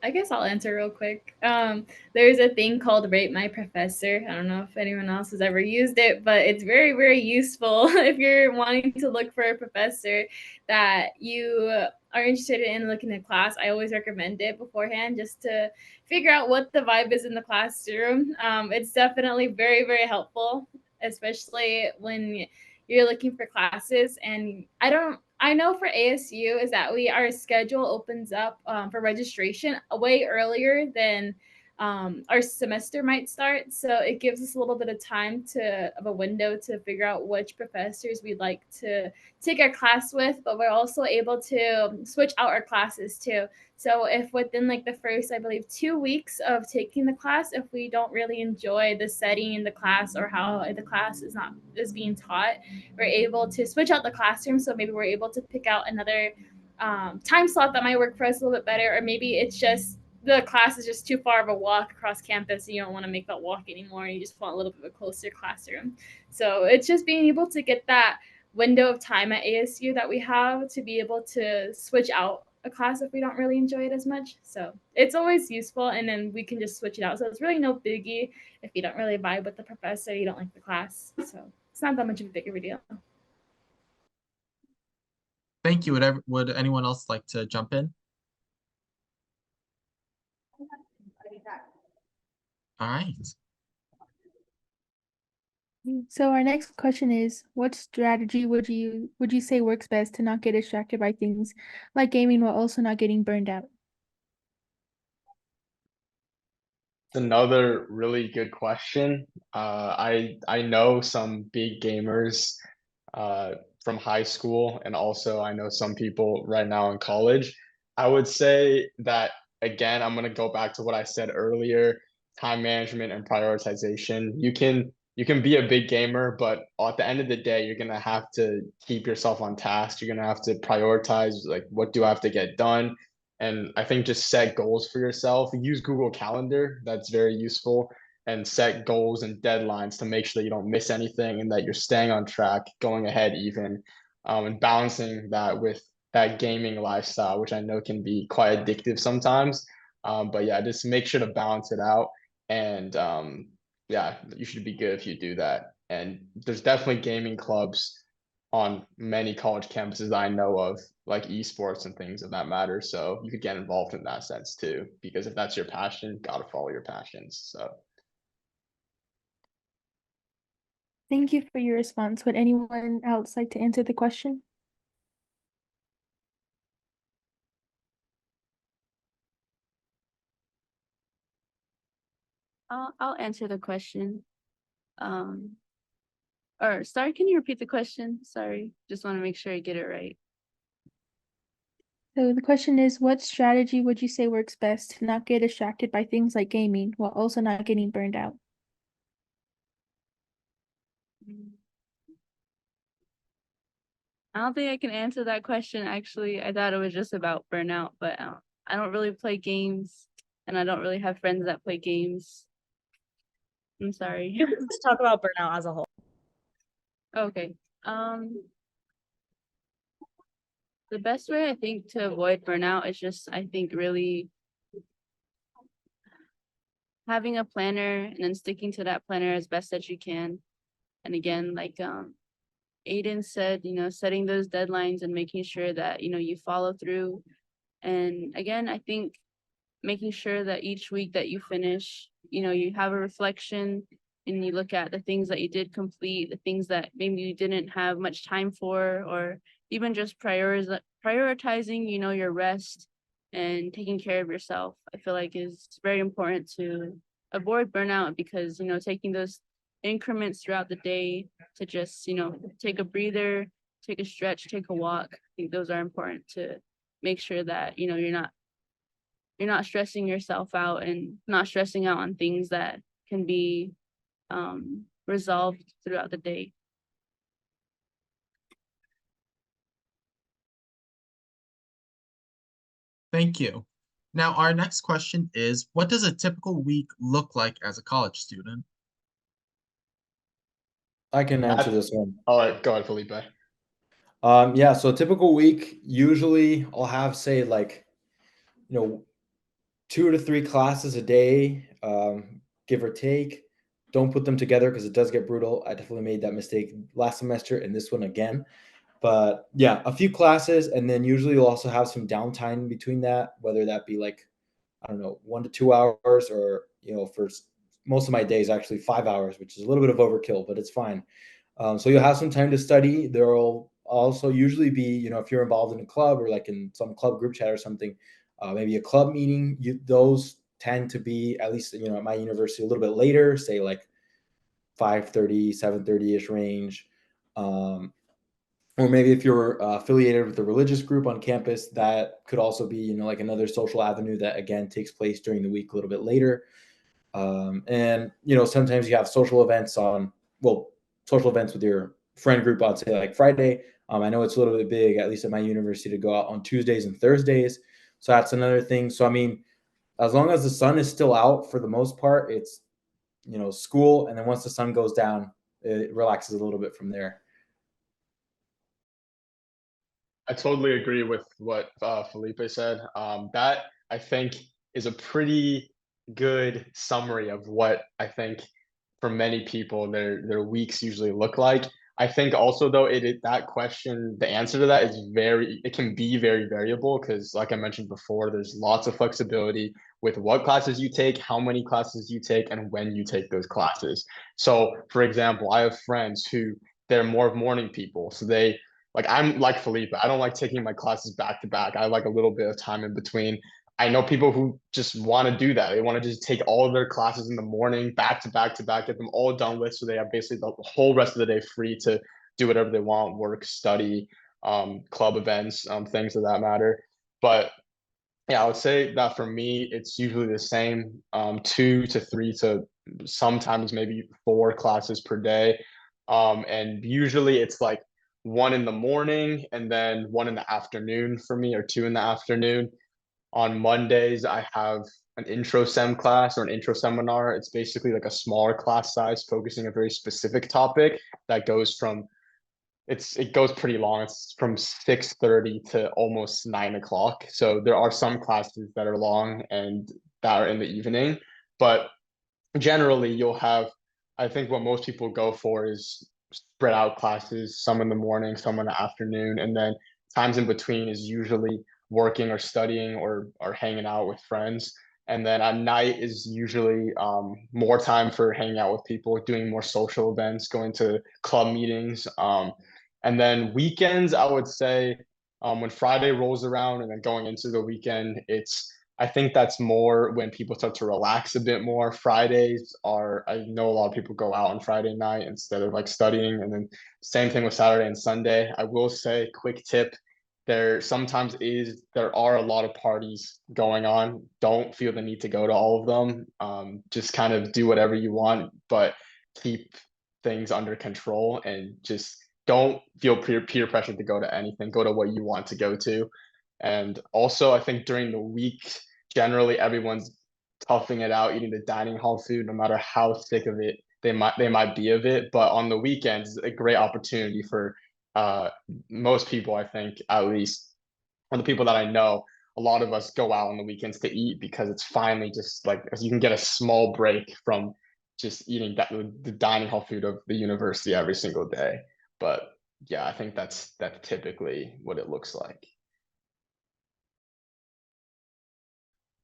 G: I guess I'll answer real quick. There's a thing called Rate My Professor. I don't know if anyone else has ever used it, but it's very, very useful if you're wanting to look for a professor that you are interested in looking at class. I always recommend it beforehand just to figure out what the vibe is in the classroom. It's definitely very, very helpful, especially when you're looking for classes. And I know for ASU is that our schedule opens up for registration way earlier than our semester might start. So it gives us a little bit of time of a window to figure out which professors we'd like to take our class with, but we're also able to switch out our classes too. So if within like the first, I believe, 2 weeks of taking the class, if we don't really enjoy the setting in the class or how the class is being taught, we're able to switch out the classroom. So maybe we're able to pick out another time slot that might work for us a little bit better, or maybe it's just the class is just too far of a walk across campus. And you don't want to make that walk anymore. You just want a little bit of a closer classroom. So it's just being able to get that window of time at ASU that we have to be able to switch out a class if we don't really enjoy it as much. So it's always useful, and then we can just switch it out. So it's really no biggie if you don't really vibe with the professor, you don't like the class. So it's not that much of a big of a deal.
C: Thank you. Would anyone else like to jump in? All right.
D: So our next question is, what strategy would you say works best to not get distracted by things like gaming while also not getting burned out?
E: Another really good question. I know some big gamers uh, from high school, and also I know some people right now in college. I would say that again, I'm gonna go back to what I said earlier, time management and prioritization. You can be a big gamer, but at the end of the day, you're gonna have to keep yourself on task. You're gonna have to prioritize like what do I have to get done, and I think just set goals for yourself. Use Google Calendar. That's very useful. And set goals and deadlines to make sure that you don't miss anything and that you're staying on track, going ahead even, and balancing that with that gaming lifestyle, which I know can be quite addictive sometimes. But yeah, just make sure to balance it out. And yeah, you should be good if you do that. And there's definitely gaming clubs on many college campuses I know of, like esports and things of that matter. So you could get involved in that sense too, because if that's your passion, gotta follow your passions. So
D: Thank you for your response. Would anyone else like to answer the question?
H: I'll answer the question. Or sorry, can you repeat the question? Sorry, just want to make sure I get it right.
D: So the question is, what strategy would you say works best to not get distracted by things like gaming while also not getting burned out?
H: I don't think I can answer that question. Actually, I thought it was just about burnout, but I don't really play games, and I don't really have friends that play games. I'm sorry.
B: Let's talk about burnout as a whole.
H: Okay. The best way I think to avoid burnout is just, I think, really having a planner and then sticking to that planner as best as you can. And again, like Aiden said, setting those deadlines and making sure that, you follow through. And again, I think making sure that each week that you finish, you have a reflection and you look at the things that you did complete, the things that maybe you didn't have much time for, or even just prioritizing, your rest and taking care of yourself. I feel like is very important to avoid burnout because, taking those increments throughout the day to just, take a breather, take a stretch, take a walk. I think those are important to make sure that, you're not stressing yourself out and not stressing out on things that can be resolved throughout the day.
C: Thank you. Now, our next question is, what does a typical week look like as a college student?
F: I can answer this one.
E: all right, go ahead, Felipe.
F: Yeah, so a typical week, usually I'll have, say, like, 2 to 3 classes a day, give or take. Don't put them together because it does get brutal. I definitely made that mistake last semester and this one again. But yeah, a few classes, and then usually you'll also have some downtime between that, whether that be like, I don't know, 1 to 2 hours, or for most of my days actually 5 hours, which is a little bit of overkill, but it's fine. So you'll have some time to study. There'll also usually be, if you're involved in a club or like in some club group chat or something, maybe a club meeting. Those tend to be, at least at my university, a little bit later, say like 5:30, 7:30 ish range. Or maybe if you're affiliated with a religious group on campus, that could also be, like another social avenue that again takes place during the week a little bit later. And sometimes you have social events with your friend group on, say, like Friday. I know it's a little bit big, at least at my university, to go out on Tuesdays and Thursdays. So that's another thing. So I mean, as long as the sun is still out, for the most part, it's school, and then once the sun goes down, it relaxes a little bit from there.
E: I totally agree with what Felipe said. That I think is a pretty good summary of what I think for many people their weeks usually look like. I think also though that question, the answer to that is it can be very variable because like I mentioned before, there's lots of flexibility with what classes you take, how many classes you take, and when you take those classes. So for example, I have friends who they're more of morning people. So I'm like Felipe, I don't like taking my classes back to back. I like a little bit of time in between. I know people who just want to do that. They want to just take all of their classes in the morning, back to back to back, get them all done with, so they have basically the whole rest of the day free to do whatever they want, work, study, club events, things of that matter. But yeah, I would say that for me, it's usually the same, 2 to 3 to sometimes maybe 4 classes per day. And usually it's like one in the morning and then one in the afternoon for me, or two in the afternoon. On Mondays, I have an intro sem class or an intro seminar. It's basically like a smaller class size focusing a very specific topic that goes from it goes pretty long. It's from 6:30 to almost 9 o'clock. So there are some classes that are long and that are in the evening, but generally you'll have, I think what most people go for is spread out classes, some in the morning, some in the afternoon, and then times in between is usually working or studying or hanging out with friends. And then at night is usually more time for hanging out with people, doing more social events, going to club meetings. And then weekends, I would say when Friday rolls around and then going into the weekend, I think that's more when people start to relax a bit more. I know a lot of people go out on Friday night instead of like studying. And then same thing with Saturday and Sunday. I will say, quick tip, there are a lot of parties going on. Don't feel the need to go to all of them. Just kind of do whatever you want, but keep things under control and just don't feel peer pressure to go to anything. Go to what you want to go to. And also, I think during the week, generally everyone's toughing it out, eating the dining hall food, no matter how sick of it they might be of it. But on the weekends, a great opportunity for most people, I think, at least, or the people that I know, a lot of us go out on the weekends to eat because it's finally just like you can get a small break from just eating the dining hall food of the university every single day. But yeah, I think that's typically what it looks like.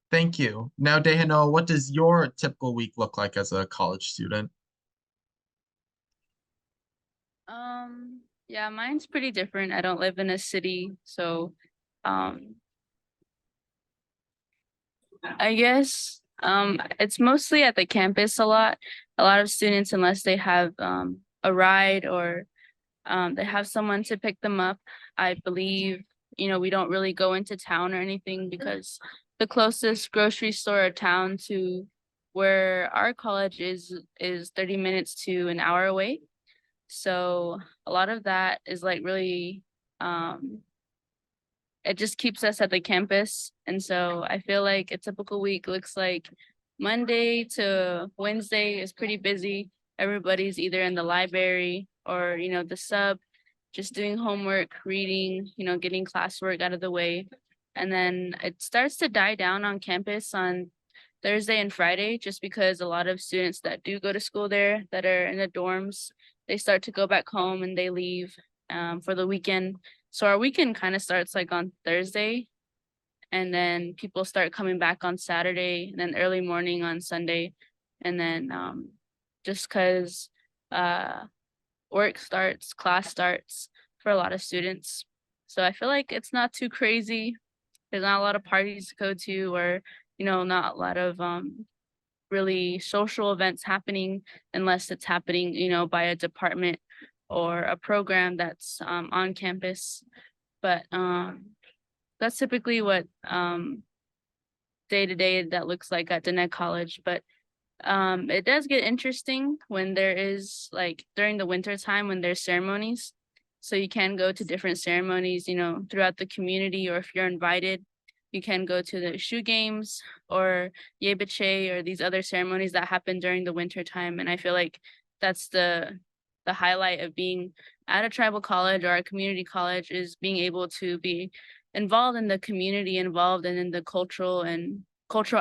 C: Thank you. Now, Dehano, what does your typical week look like as a college student?
H: Yeah, mine's pretty different. I don't live in a city, so I guess it's mostly at the campus a lot. A lot of students, unless they have a ride or they have someone to pick them up, I believe, we don't really go into town or anything because the closest grocery store or town to where our college is 30 minutes to an hour away. So a lot of that is like really it just keeps us at the campus. And so I feel like a typical week looks like Monday to Wednesday is pretty busy. Everybody's either in the library or, the sub, just doing homework, reading, getting classwork out of the way. And then it starts to die down on campus on Thursday and Friday, just because a lot of students that do go to school there that are in the dorms, they start to go back home and they leave for the weekend. So our weekend kind of starts like on Thursday, and then people start coming back on Saturday, and then early morning on Sunday, and then just because class starts for a lot of students. So I feel like it's not too crazy. There's not a lot of parties to go to, or not a lot of really social events happening unless it's happening, by a department or a program that's on campus. But that's typically what day to day that looks like at Diné College. But it does get interesting when there is like during the winter time when there's ceremonies. So you can go to different ceremonies, throughout the community, or if you're invited, you can go to the shoe games or yebiche or these other ceremonies that happen during the winter time. And I feel like that's the highlight of being at a tribal college or a community college, is being able to be involved in the community, involved in the cultural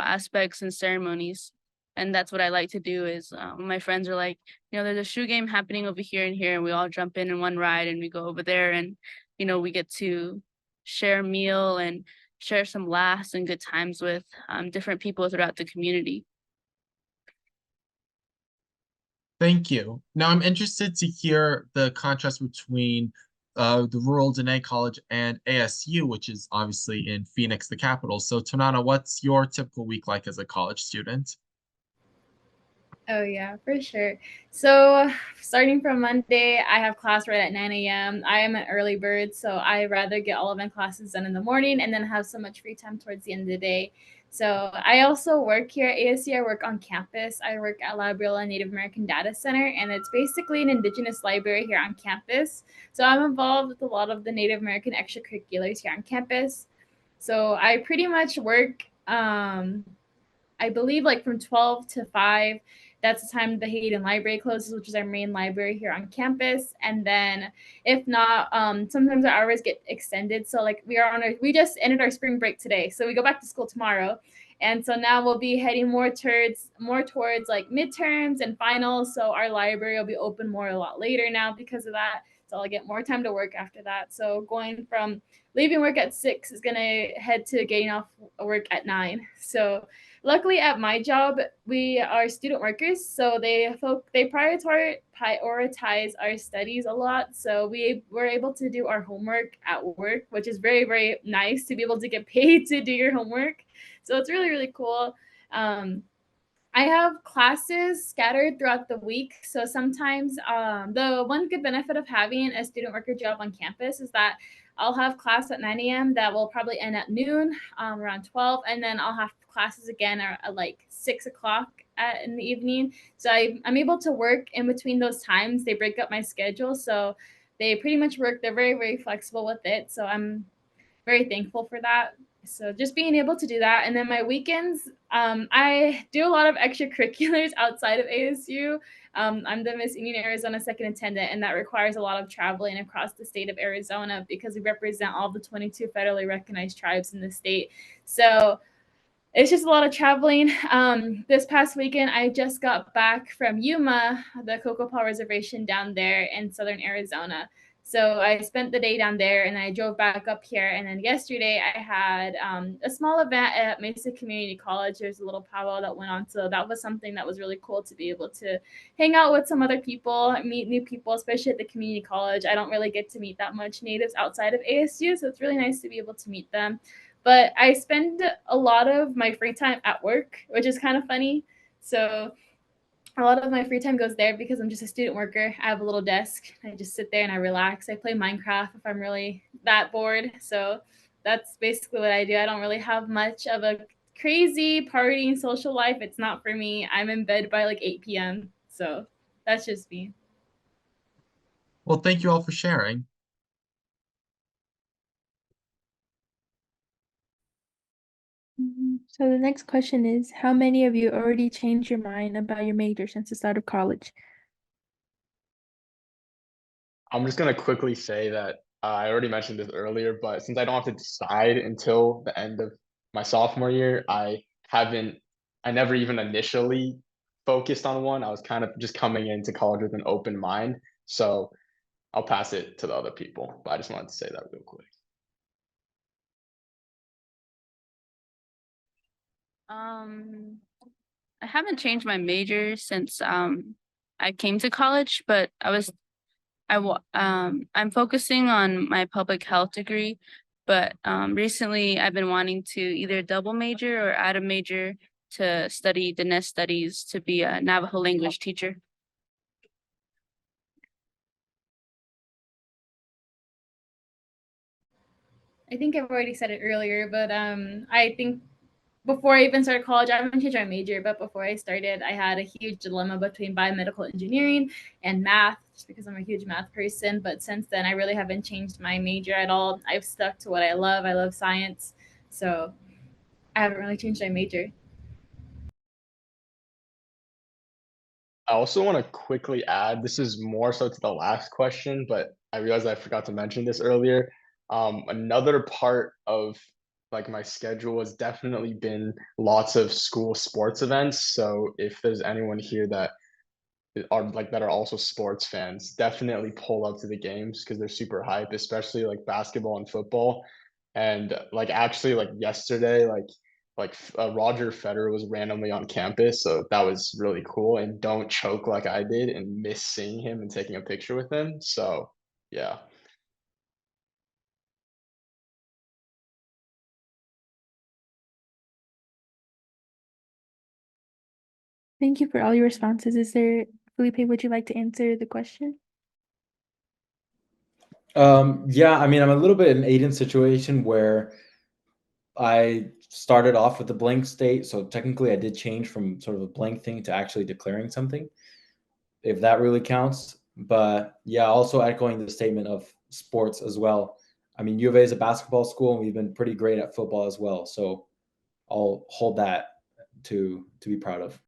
H: aspects and ceremonies. And that's what I like to do is when my friends are like, there's a shoe game happening over here and here, and we all jump in one ride and we go over there, and we get to share a meal and share some laughs and good times with different people throughout the community.
C: Thank you. Now I'm interested to hear the contrast between the rural Dene College and ASU, which is obviously in Phoenix, the capital. So Tanana, what's your typical week like as a college student?
G: Oh yeah, for sure. So starting from Monday, I have class right at 9 a.m. I am an early bird, so I rather get all of my classes done in the morning and then have so much free time towards the end of the day. So I also work here at ASU. I work on campus. I work at La Brilla Native American Data Center, and it's basically an Indigenous library here on campus. So I'm involved with a lot of the Native American extracurriculars here on campus. So I pretty much work I believe like from 12 to 5. That's the time the Hayden Library closes, which is our main library here on campus. And then if not, sometimes our hours get extended. So like we just ended our spring break today. So we go back to school tomorrow. And so now we'll be heading more towards like midterms and finals. So our library will be open a lot later now because of that. So I'll get more time to work after that. So going from leaving work at 6 is gonna head to getting off work at 9. So luckily at my job, we are student workers, so they prioritize our studies a lot. So we were able to do our homework at work, which is very, very nice to be able to get paid to do your homework. So it's really, really cool. I have classes scattered throughout the week. So sometimes the one good benefit of having a student worker job on campus is that I'll have class at 9 a.m. that will probably end at noon, around 12. And then I'll have classes again at like 6 o'clock in the evening. So I'm able to work in between those times. They break up my schedule. So they pretty much work. They're very, very flexible with it. So I'm very thankful for that. So just being able to do that. And then my weekends, I do a lot of extracurriculars outside of ASU. I'm the Miss Indian Arizona second attendant, and that requires a lot of traveling across the state of Arizona because we represent all the 22 federally recognized tribes in the state. So it's just a lot of traveling. This past weekend, I just got back from Yuma, the Cocoa Paw Reservation down there in southern Arizona. So I spent the day down there and I drove back up here. And then yesterday I had a small event at Mesa Community College. There's a little powwow that went on. So that was something that was really cool to be able to hang out with some other people, meet new people, especially at the community college. I don't really get to meet that much natives outside of ASU. So it's really nice to be able to meet them. But I spend a lot of my free time at work, which is kind of funny. So a lot of my free time goes there because I'm just a student worker. I have a little desk. I just sit there and I relax. I play Minecraft if I'm really that bored. So that's basically what I do. I don't really have much of a crazy partying social life. It's not for me. I'm in bed by like 8 p.m. So that's just me.
C: Well, thank you all for sharing.
D: So the next question is, how many of you already changed your mind about your major since the start of college?
E: I'm just gonna quickly say that I already mentioned this earlier, but since I don't have to decide until the end of my sophomore year, I never even initially focused on one. I was kind of just coming into college with an open mind. So I'll pass it to the other people, but I just wanted to say that real quick.
H: I haven't changed my major since I came to college, but I'm focusing on my public health degree, but recently I've been wanting to either double major or add a major to study Readiness studies to be a Navajo language teacher.
G: I think I've already said it earlier, but I think before I even started college, I haven't changed my major, but before I started, I had a huge dilemma between biomedical engineering and math, just because I'm a huge math person. But since then, I really haven't changed my major at all. I've stuck to what I love. I love science. So I haven't really changed my major.
E: I also want to quickly add, this is more so to the last question, but I realized I forgot to mention this earlier. Another part of like my schedule has definitely been lots of school sports events. So if there's anyone here that are also sports fans, definitely pull up to the games because they're super hype, especially like basketball and football. And like actually like yesterday, Roger Federer was randomly on campus, so that was really cool. And don't choke like I did and miss seeing him and taking a picture with him. So yeah.
D: Thank you for all your responses. Felipe, would you like to answer the question?
F: Yeah, I mean, I'm a little bit in Aiden's situation where I started off with a blank state, so technically I did change from sort of a blank thing to actually declaring something, if that really counts. But yeah, also echoing the statement of sports as well. I mean, U of A is a basketball school, and we've been pretty great at football as well. So I'll hold that to be proud of.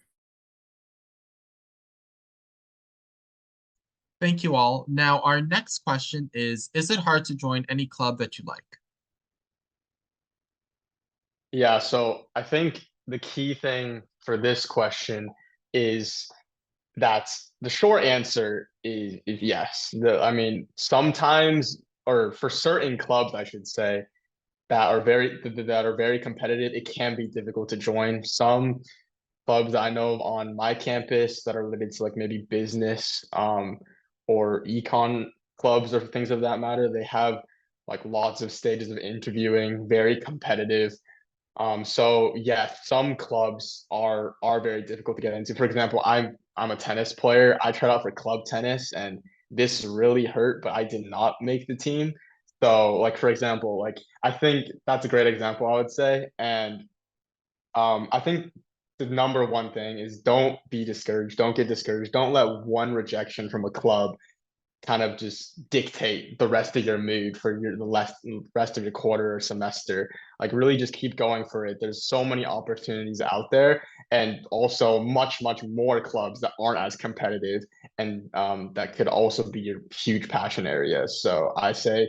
C: Thank you all. Now, our next question is it hard to join any club that you like?
E: Yeah, so I think the key thing for this question is that the short answer is yes. I mean, sometimes, or for certain clubs, I should say, that are very competitive, it can be difficult to join. Some clubs that I know of on my campus that are related to like maybe business, or econ clubs or things of that matter, they have like lots of stages of interviewing, very competitive. So yeah, some clubs are very difficult to get into. For example, I'm a tennis player. I tried out for club tennis and this really hurt, but I did not make the team. So like for example, like I think that's a great example, I would say. And I think the number one thing is don't be discouraged. Don't get discouraged. Don't let one rejection from a club kind of just dictate the rest of your mood for rest of your quarter or semester. Like really just keep going for it. There's so many opportunities out there, and also much more clubs that aren't as competitive, and that could also be your huge passion area. So I say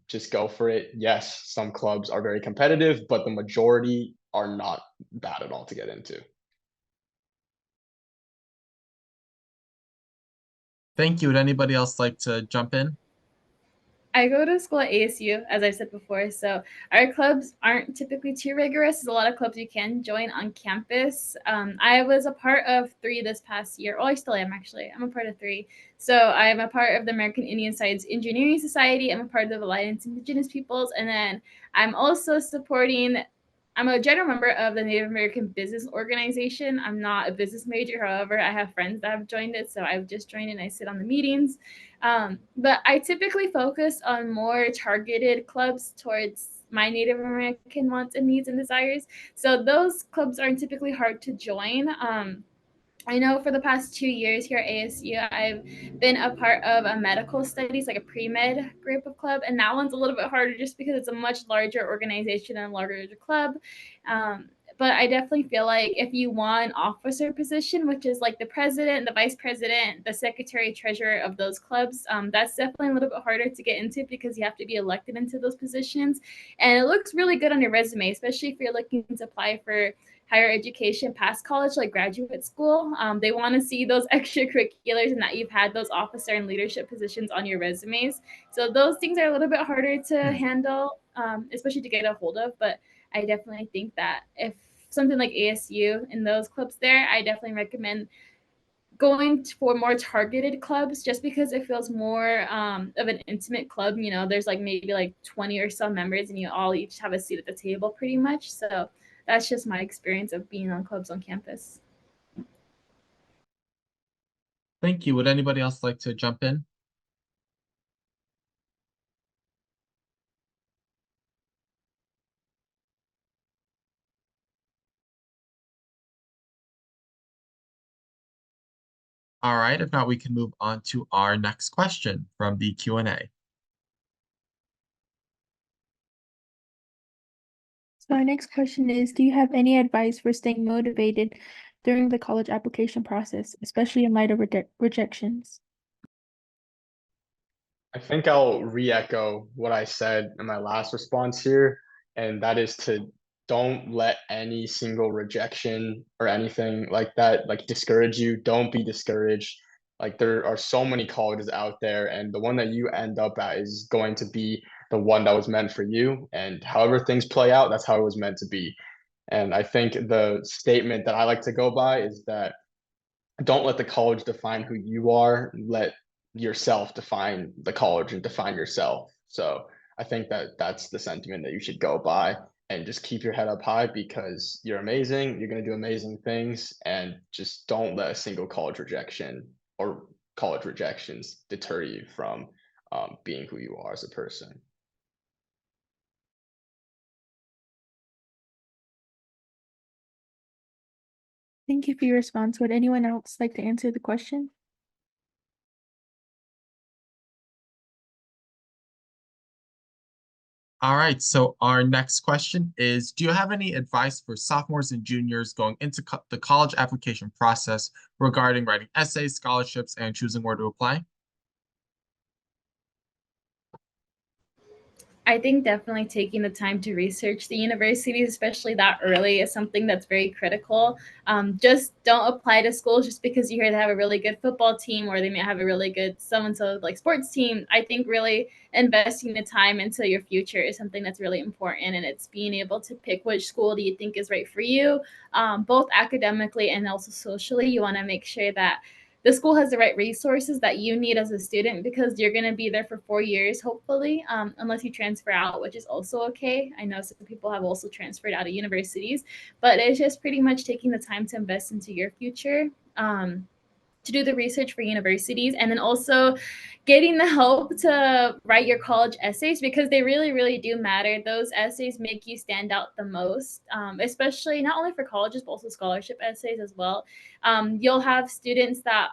E: just go for it. Yes, some clubs are very competitive, but the majority are not bad at all to get into.
C: Thank you. Would anybody else like to jump in?
G: I go to school at ASU, as I said before, so our clubs aren't typically too rigorous. There's a lot of clubs you can join on campus. I was a part of 3 this past year. Well, I still am actually. I'm a part of 3. So I am a part of the American Indian Science Engineering Society. I'm a part of the Alliance Indigenous Peoples, and then I'm also supporting. I'm a general member of the Native American Business Organization. I'm not a business major, however, I have friends that have joined it, so I've just joined and I sit on the meetings. But I typically focus on more targeted clubs towards my Native American wants and needs and desires. So those clubs aren't typically hard to join. I know for the past 2 years here at ASU, I've been a part of a medical studies, like a pre-med group of club, and that one's a little bit harder just because it's a much larger organization and a larger club. But I definitely feel like if you want an officer position, which is like the president, the vice president, the secretary, treasurer of those clubs, that's definitely a little bit harder to get into because you have to be elected into those positions. And it looks really good on your resume, especially if you're looking to apply for higher education past college, like graduate school. They want to see those extracurriculars and that you've had those officer and leadership positions on your resumes. So those things are a little bit harder to handle, especially to get a hold of. But I definitely think that if something like ASU in those clubs there, I definitely recommend going for more targeted clubs just because it feels more of an intimate club. You know, there's like maybe like 20 or so members and you all each have a seat at the table pretty much. So that's just my experience of being on clubs on campus.
C: Thank you. Would anybody else like to jump in? All right, if not, we can move on to our next question from the Q&A.
D: So our next question is, do you have any advice for staying motivated during the college application process, especially in light of rejections?
E: I think I'll re-echo what I said in my last response here. and that is to don't let any single rejection or anything like that like discourage you. Don't be discouraged. Like there are so many colleges out there, and the one that you end up at is going to be the one that was meant for you. And however things play out, that's how it was meant to be. And I think the statement that I like to go by is that don't let the college define who you are. Let yourself define the college and define yourself. So I think that that's the sentiment that you should go by, and just keep your head up high because you're amazing. You're going to do amazing things, and just don't let a single college rejection or college rejections deter you from being who you are as a person.
D: Thank you for your response. Would anyone else like to answer the question?
C: All right, so our next question is, do you have any advice for sophomores and juniors going into the college application process regarding writing essays, scholarships, and choosing where to apply?
G: I think definitely taking the time to research the universities, especially that early, is something that's very critical. Just don't apply to schools just because you hear they have a really good football team or they may have a really good so-and-so like sports team. I think really investing the time into your future is something that's really important, and it's being able to pick which school do you think is right for you, both academically and also socially. You want to make sure that the school has the right resources that you need as a student, because you're going to be there for 4 years, hopefully, unless you transfer out, which is also okay. I know some people have also transferred out of universities, but it's just pretty much taking the time to invest into your future, to do the research for universities, and then also getting the help to write your college essays, because they really, really do matter. Those essays make you stand out the most, especially not only for colleges, but also scholarship essays as well. You'll have students that,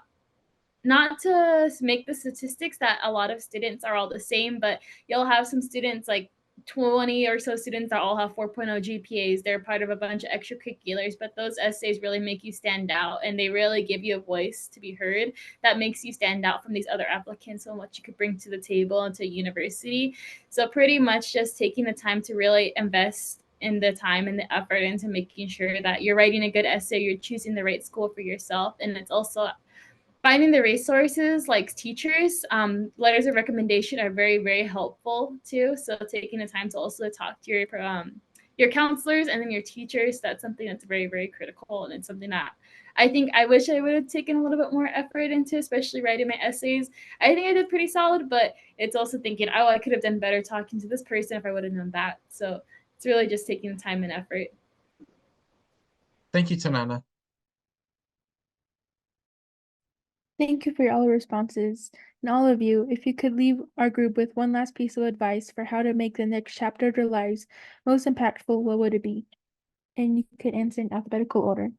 G: not to make the statistics that a lot of students are all the same, but you'll have some students like 20 or so students that all have 4.0 GPAs. They're part of a bunch of extracurriculars, but those essays really make you stand out, and they really give you a voice to be heard that makes you stand out from these other applicants and what you could bring to the table and to university. So pretty much just taking the time to really invest in the time and the effort into making sure that you're writing a good essay, you're choosing the right school for yourself, and it's also finding the resources like teachers. Letters of recommendation are very, very helpful too. So taking the time to also talk to your counselors and then your teachers, that's something that's very, very critical, and it's something that I think I wish I would have taken a little bit more effort into, especially writing my essays. I think I did pretty solid, but it's also thinking, oh, I could have done better talking to this person if I would have known that. So it's really just taking the time and effort.
C: Thank you, Tanana.
D: Thank you for all the responses. And all of you, if you could leave our group with one last piece of advice for how to make the next chapter of their lives most impactful, what would it be? And you could answer in alphabetical order.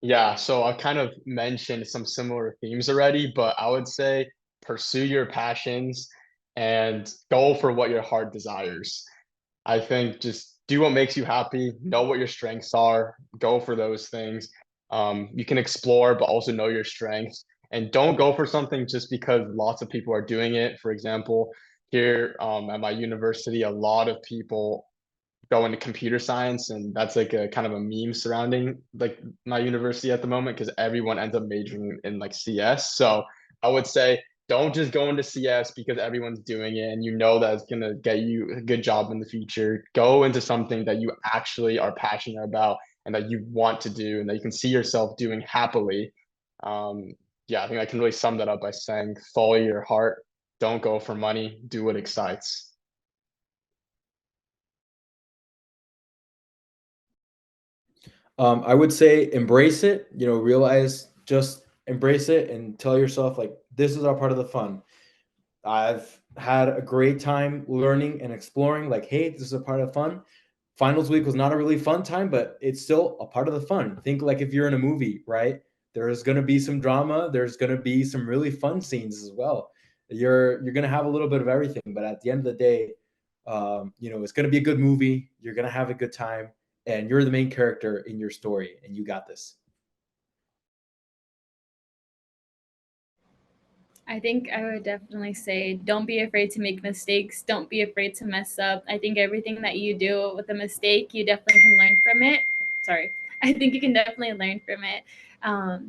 E: Yeah, so I've kind of mentioned some similar themes already, but I would say pursue your passions and go for what your heart desires. I think just do what makes you happy, know what your strengths are, go for those things. You can explore, but also know your strengths. And don't go for something just because lots of people are doing it. For example, here at my university, a lot of people go into computer science, and that's like a kind of a meme surrounding like my university at the moment because everyone ends up majoring in like CS. So I would say don't just go into CS because everyone's doing it and you know that it's gonna get you a good job in the future. Go into something that you actually are passionate about and that you want to do and that you can see yourself doing happily. Yeah, I think I can really sum that up by saying follow your heart, don't go for money, do what excites.
F: I would say embrace it, realize, just embrace it and tell yourself, like, this is our part of the fun. I've had a great time learning and exploring, like, hey, this is a part of fun. Finals week was not a really fun time, but it's still a part of the fun. Think like if you're in a movie, right? There's going to be some drama. There's going to be some really fun scenes as well. You're going to have a little bit of everything, but at the end of the day, it's going to be a good movie. You're going to have a good time, and you're the main character in your story, and you got this.
G: I think I would definitely say don't be afraid to make mistakes. Don't be afraid to mess up. I think everything that you do with a mistake, you definitely can learn from it. Sorry. I think you can definitely learn from it.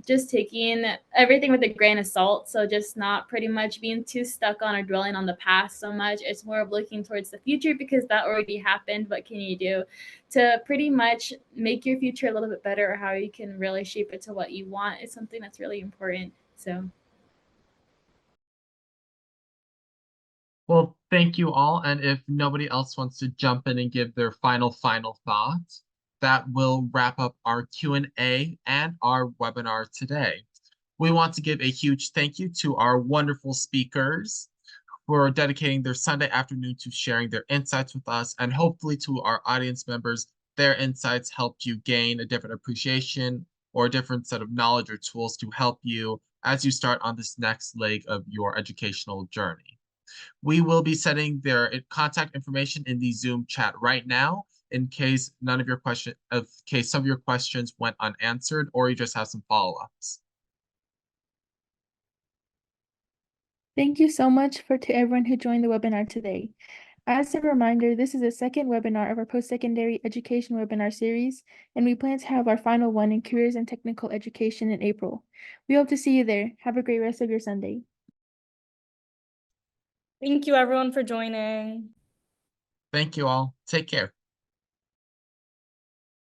G: Just taking everything with a grain of salt. So just not pretty much being too stuck on or dwelling on the past so much. It's more of looking towards the future because that already happened. What can you do to pretty much make your future a little bit better, or how you can really shape it to what you want is something that's really important. So
C: Well, thank you all. And if nobody else wants to jump in and give their final thoughts, that will wrap up our Q&A and our webinar today. We want to give a huge thank you to our wonderful speakers for dedicating their Sunday afternoon to sharing their insights with us, and hopefully to our audience members, their insights helped you gain a different appreciation or a different set of knowledge or tools to help you as you start on this next leg of your educational journey. We will be sending their contact information in the Zoom chat right now in case some of your questions went unanswered or you just have some follow-ups.
D: Thank you so much to everyone who joined the webinar today. As a reminder, this is the second webinar of our post-secondary education webinar series, and we plan to have our final one in careers and technical education in April. We hope to see you there. Have a great rest of your Sunday.
B: Thank you everyone for joining.
C: Thank you all. Take care.